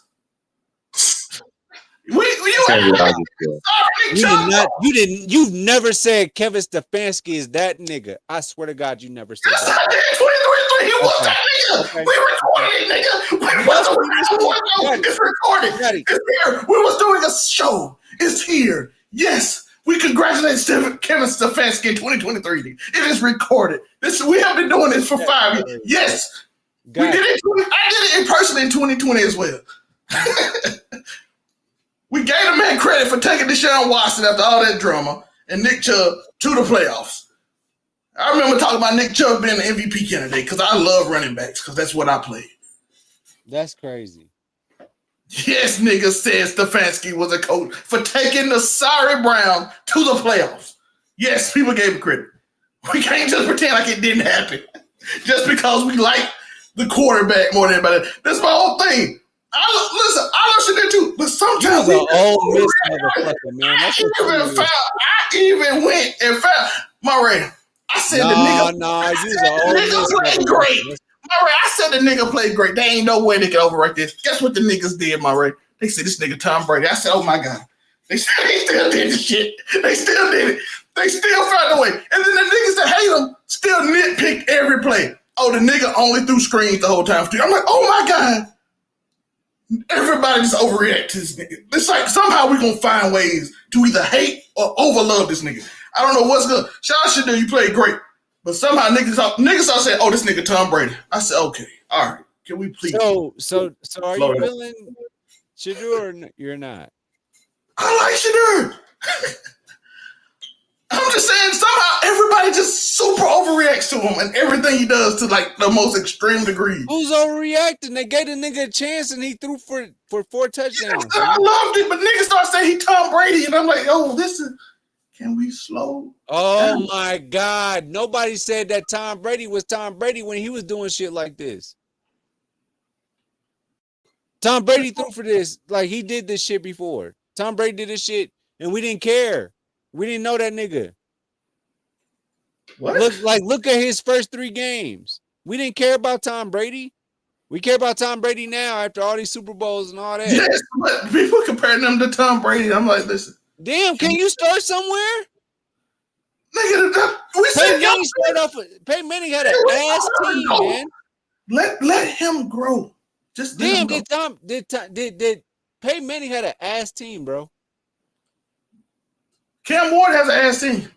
You've never said Kevin Stefanski is that nigga. I swear to God, you never said yes, that. I did. 2023, he was that nigga. Okay. We recorded it, nigga. It's recorded. It's here. We was doing a show. It's here. Yes. We congratulate Kevin Stefanski in 2023. It is recorded. We have been doing this for 5 years. Yes. We did it. I did it in person in 2020 as well. We gave the man credit for taking Deshaun Watson after all that drama and Nick Chubb to the playoffs. I remember talking about Nick Chubb being the MVP candidate because I love running backs because that's what I played. That's crazy. Yes, nigga said Stefanski was a coach for taking the sorry Brown to the playoffs. Yes, people gave him credit. We can't just pretend like it didn't happen just because we like the quarterback more than anybody. That's my whole thing. I love shit there too, but sometimes we old miss motherfucker, man. I even went and found Monray. I said the nigga played great. Monray, I said the nigga played great. There ain't no way they can overrate this. Guess what the niggas did, Monray? They said this nigga Tom Brady. I said, oh my God. They said they still did the shit. They still did it. They still found a way. And then the niggas that hate him still nitpick every play. Oh, the nigga only threw screens the whole time. I'm like, oh my God. Everybody just overreact to this nigga. It's like somehow we're going to find ways to either hate or overlove this nigga. I don't know what's good. Sean Shadoo, you played great. But somehow niggas are saying, oh, this nigga Tom Brady. I said, okay, all right. Can we please? So are you feeling Shadoo or you're not? I like Shadoo. I'm just saying somehow everybody just super overreacts to him and everything he does to like the most extreme degree. Who's overreacting? They gave the nigga a chance and he threw for 4 touchdowns. I loved it, but niggas start saying he Tom Brady and I'm like, oh, can we slow? Oh down? My God. Nobody said that Tom Brady was Tom Brady when he was doing shit like this. Tom Brady threw for this like he did this shit before. Tom Brady did this shit and we didn't care. We didn't know that nigga. What? Look at his first 3 games. We didn't care about Tom Brady. We care about Tom Brady now after all these Super Bowls and all that. Yes, but people comparing them to Tom Brady. I'm like, listen. Damn, can you start somewhere? Nigga, Peyton Manning had an ass team, man. Let him grow. Just damn. Did Peyton Manning had an ass team, bro? Cam Ward has an ass team.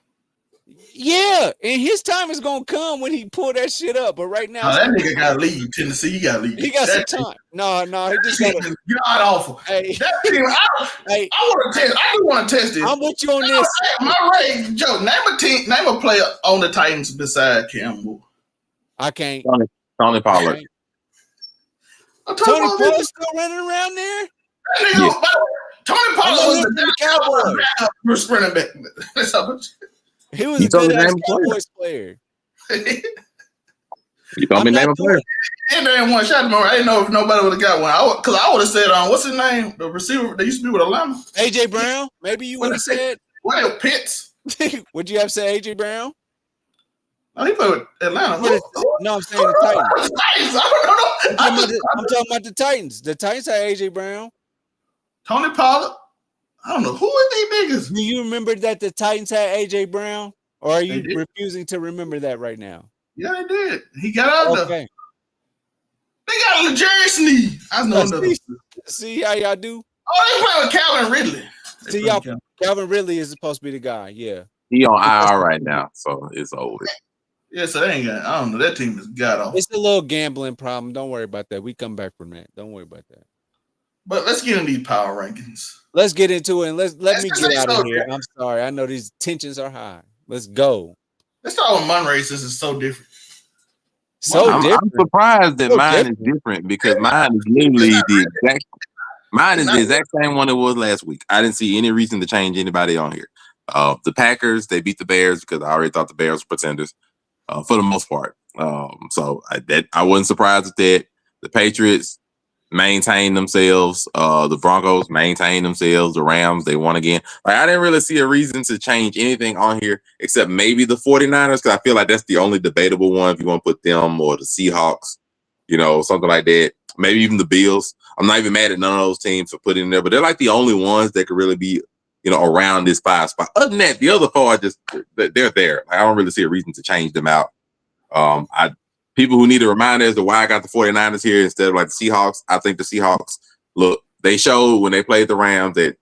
Yeah, and his time is gonna come when he pull that shit up. But right now, that nigga gotta leave Tennessee. He gotta leave. He got some time. No, he just got God awful. Hey, that team. I want to test. I do want to test it. I'm with you on this. My Joe, name a player on the Titans beside Cam Ward. I can't. Tony Pollard. Tony Pollard's still running around there. Tony Pollard was the Cowboys running back. He was a good-ass Cowboys player. You told me name a player. And there ain't one shot more. I didn't know if nobody would have got one. Because I would have said, what's his name? The receiver that used to be with Atlanta. AJ Brown. Maybe you would have said. What, Pitts? Would you have said AJ Brown? No, he played with Atlanta. No, I'm saying the Titans. I don't know. I'm talking about the Titans. The Titans had AJ Brown. Tony Pollard. I don't know. Who are these niggas? Do you remember that the Titans had AJ Brown? Or are you refusing to remember that right now? Yeah, they did. He got out of there. They got L'Jarius Sneed. I know another. See how y'all do? Oh, they play with Calvin Ridley. See, Calvin Ridley is supposed to be the guy. Yeah. He on IR right now, so it's over. Yeah, so they ain't got. I don't know. That team is god awful. It's a little gambling problem. Don't worry about that. We come back from that. Don't worry about that. But let's get into these power rankings. Let's get into it and let me get out of here. I'm sorry. I know these tensions are high. Let's go. Let's start with Monray since it's so different. So I'm different. surprised that So mine different. is different because mine is literally the exact. Mine is the exact same one it was last week. I didn't see any reason to change anybody on here. The Packers, they beat the Bears because I already thought the Bears were pretenders for the most part. So I wasn't surprised at that. The Patriots maintained themselves. The Broncos maintained themselves. The Rams, they won again. Like, I didn't really see a reason to change anything on here except maybe the 49ers because I feel like that's the only debatable one if you want to put them or the Seahawks, something like that. Maybe even the Bills. I'm not even mad at none of those teams for putting in there, but they're like the only ones that could really be, around this 5 spot. Other than that, the other 4 are just they're there. I don't really see a reason to change them out. People who need a reminder as to why I got the 49ers here instead of like the Seahawks. I think the Seahawks, look, they showed when they played the Rams that,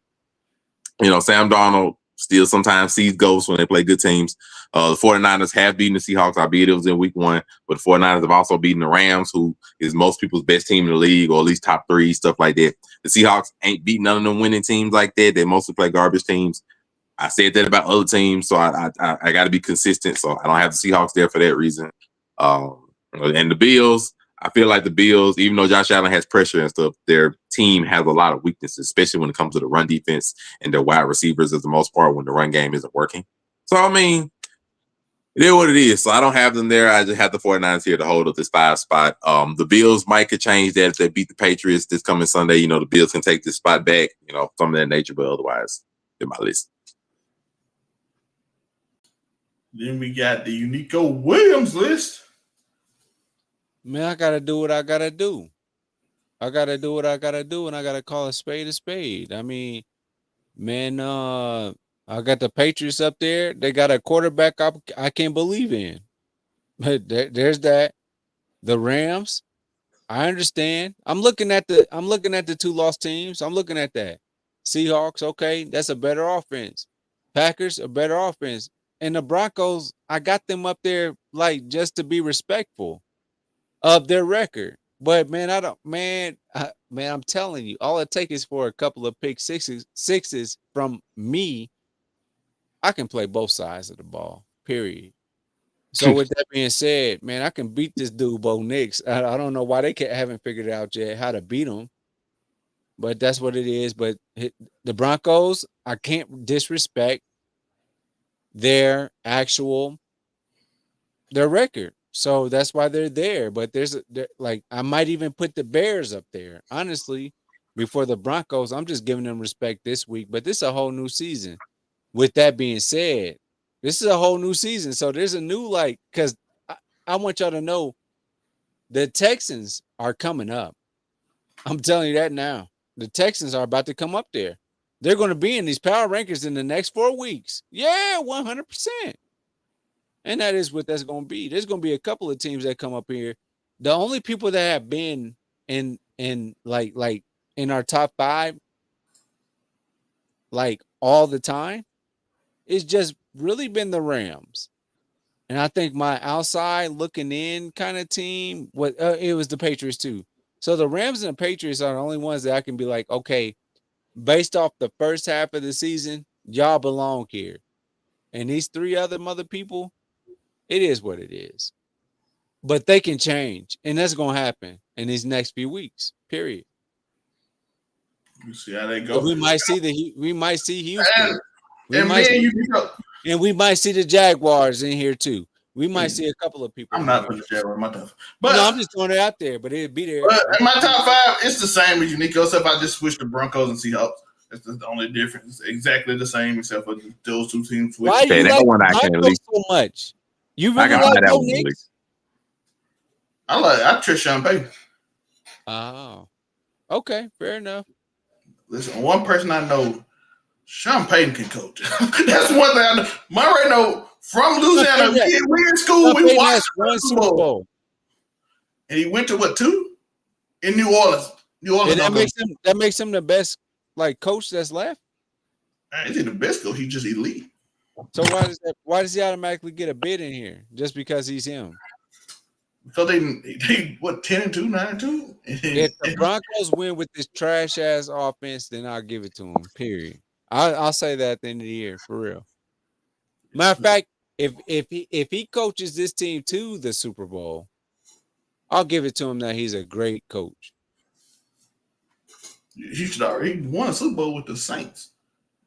Sam Darnold still sometimes sees ghosts when they play good teams. The 49ers have beaten the Seahawks, albeit it was in week 1, but the 49ers have also beaten the Rams, who is most people's best team in the league, or at least top 3, stuff like that. The Seahawks ain't beaten none of them winning teams like that. They mostly play garbage teams. I said that about other teams, so I got to be consistent. So I don't have the Seahawks there for that reason. And the Bills, I feel like the Bills, even though Josh Allen has pressure and stuff, their team has a lot of weaknesses, especially when it comes to the run defense and their wide receivers, as the most part, when the run game isn't working. So, I mean, it is what it is. So I don't have them there. I just have the 49ers here to hold up this 5 spot. The Bills might could change that if they beat the Patriots this coming Sunday. The Bills can take this spot back, some of that nature, but otherwise, in my list. Then we got the Uniqo Williams list. Man, I gotta do what I gotta do. I gotta do what I gotta do, and I gotta call a spade a spade. I mean, man, I got the Patriots up there. They got a quarterback I can't believe in. But there's that. The Rams, I understand. I'm looking at the 2 lost teams. I'm looking at that. Seahawks, okay, that's a better offense. Packers, a better offense. And the Broncos, I got them up there like just to be respectful of their record. But man, I'm telling you, all it takes is for a couple of pick sixes from me. I can play both sides of the ball, period. So with that being said, man, I can beat this dude, Bo Nix. I don't know why they haven't figured out yet how to beat him, but that's what it is. But the Broncos, I can't disrespect their record. So that's why they're there. But I might even put the Bears up there. Honestly, before the Broncos, I'm just giving them respect this week. But this is a whole new season. With that being said, this is a whole new season. So there's a new because I want y'all to know the Texans are coming up. I'm telling you that now. The Texans are about to come up there. They're going to be in these power rankings in the next 4 weeks. Yeah, 100%. And that is what that's going to be. There's going to be a couple of teams that come up here. The only people that have been in in our top 5 all the time, it's just really been the Rams. And I think my outside looking in kind of team, it was the Patriots too. So the Rams and the Patriots are the only ones that I can be like, okay, based off the first half of the season, y'all belong here. And these 3 other mother people, it is what it is. But they can change. And that's going to happen in these next few weeks, period. You see how they go. So we might see Houston. And we might see the Jaguars in here too. We might see a couple of people. I'm not putting the Jaguars in my top. But no, I'm just throwing it out there, but it'd be there. But in my top 5, it's the same as Uniqo, except I just switched to Broncos and Seahawks. That's the only difference. It's exactly the same, except for those 2 teams switched. Why do you like Broncos so much? You really like Bo Nix? I trust Sean Payton. Oh, okay, fair enough. Listen, one person I know, Sean Payton can coach. That's one thing I know. Monray know from Louisiana. We in school. We watched one Super Bowl. And he went to what, 2? In New Orleans. And that makes him the best coach that's left. Is he the best coach? He's just elite. So why does he automatically get a bid in here just because he's him? So they 10-2, 9-2. If the Broncos win with this trash ass offense, then I'll give it to him. Period. I'll say that at the end of the year for real. Matter of fact, if he coaches this team to the Super Bowl, I'll give it to him that he's a great coach. He should already won a Super Bowl with the Saints.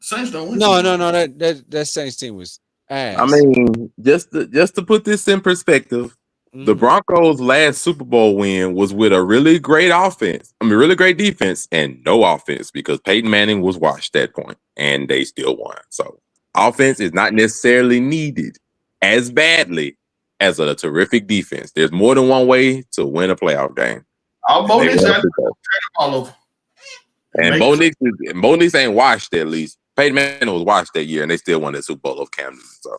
Saints don't win. No. That Saints team was ass. I mean, just to put this in perspective, the Broncos' last Super Bowl win was with a really great offense. I mean, really great defense and no offense because Peyton Manning was washed at that point, and they still won. So, offense is not necessarily needed as badly as a terrific defense. There's more than one way to win a playoff game. All Bo Nix had to all over. And Bo Nix ain't washed at least. Peyton Manning was washed that year, and they still won the Super Bowl of Cam Newton. So.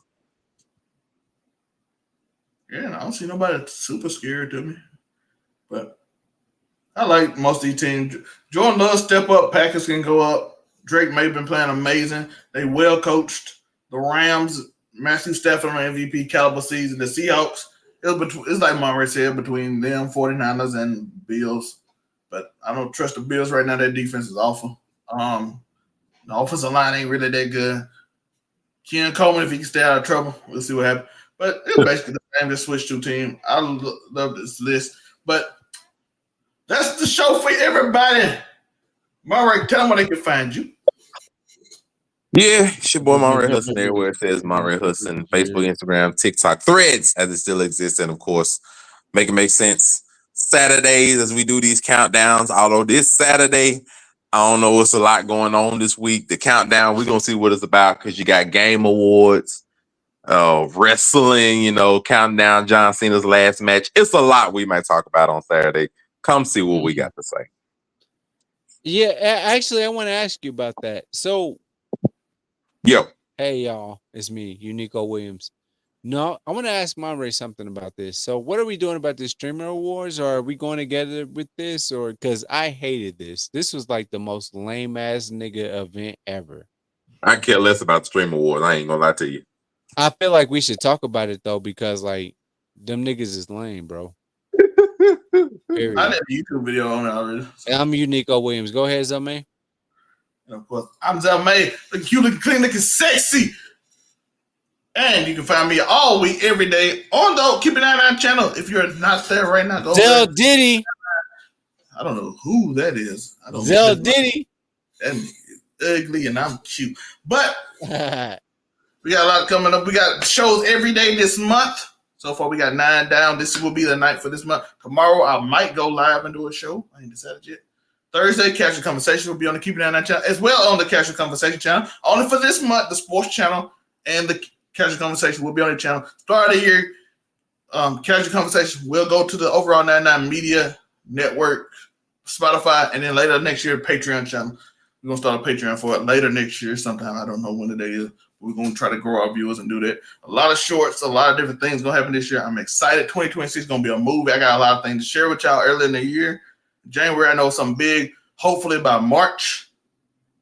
Yeah, I don't see nobody that's super scared to me. But I like most of these teams. Jordan Love step up. Packers can go up. Drake May been playing amazing. They well coached. The Rams, Matthew Stafford on MVP caliber season. The Seahawks, it's like Monray said, between them, 49ers, and Bills. But I don't trust the Bills right now. Their defense is awful. The offensive line ain't really that good. Ken Coleman, if he can stay out of trouble, we'll see what happens. But it's basically the same, just switch to team. I love this list. But that's the show for everybody. Monray, tell them where they can find you. Yeah, it's your boy Monray Hudson everywhere. It says Monray Hudson, Facebook, Instagram, TikTok, Threads, as it still exists. And, of course, Make It Make Sense Saturdays as we do these countdowns. Although this Saturday, I don't know, it's a lot going on this week. The countdown, we're going to see what it's about because you got game awards, wrestling, counting down John Cena's last match. It's a lot we might talk about on Saturday. Come see what we got to say. Yeah, actually, I want to ask you about that. So, hey, y'all, it's me, Uniqo Williams. No, I want to ask Monray something about this. So, what are we doing about this streamer awards? Or are we going together with this? Or because I hated this. This was like the most lame ass nigga event ever. I care less about the stream awards. I ain't gonna lie to you. I feel like we should talk about it though, because like them niggas is lame, bro. I have a YouTube video on it already. I'm Uniqo Williams. Go ahead, Zelmae. And of course, I'm Zelmae. Looking cute, looking clean, looking sexy. And you can find me all week, every day on the Keep It 99 channel. If you're not there right now, go Zell Diddy. I don't know who that is. I don't Zell Diddy. That nigga is ugly and I'm cute. But we got a lot coming up. We got shows every day this month. So far, we got 9 down. This will be the night for this month. Tomorrow, I might go live and do a show. I ain't decided yet. Thursday, Casual Conversation will be on the Keep It 99 channel, as well on the Casual Conversation channel. Only for this month, the sports channel and the Casual Conversation will be on the channel. Start of the year, Casual Conversation will go to the overall 99 Media Network, Spotify, and then later next year, Patreon channel. We're going to start a Patreon for it later next year sometime. I don't know when the day is. We're going to try to grow our viewers and do that. A lot of shorts, a lot of different things going to happen this year. I'm excited. 2026 is going to be a movie. I got a lot of things to share with y'all early in the year. January, I know something big. Hopefully by March,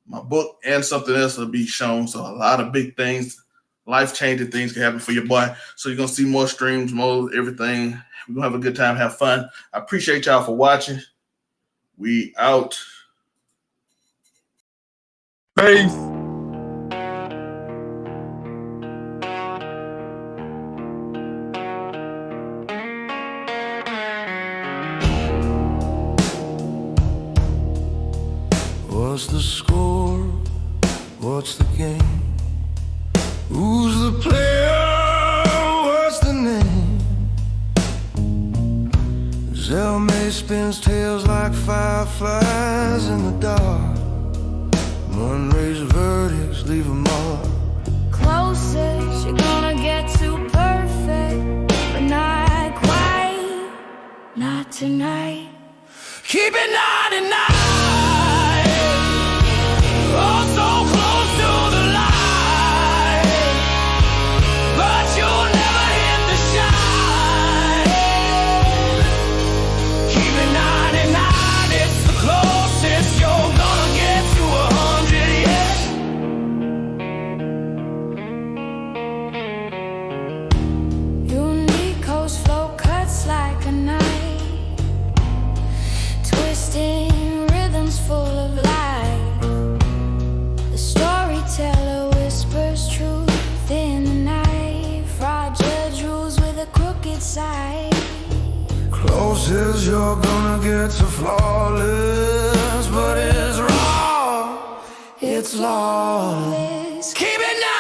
my book and something else will be shown. So a lot of big things, life-changing things can happen for your boy. So you're going to see more streams, more everything. We're going to have a good time, have fun. I appreciate y'all for watching. We out. Peace. What's the score? What's the game? Who's the player? What's the name? Zelmae spins tails like fireflies in the dark. Monray's verdicts leave a mark. Closest you're gonna get to perfect, but not quite, not tonight. Keep it 99. Oh, so close to the light, but you'll never hit the shine. Keep it 99. It's the closest you're gonna get to 100, yeah. Uniqo's flow cuts like a knife, twisting rhythms full of life. The storyteller whispers truth in the night. Fraud judge rules with a crooked side. Closest you're gonna get to flawless, but it's raw, it's lawless. Keep it now.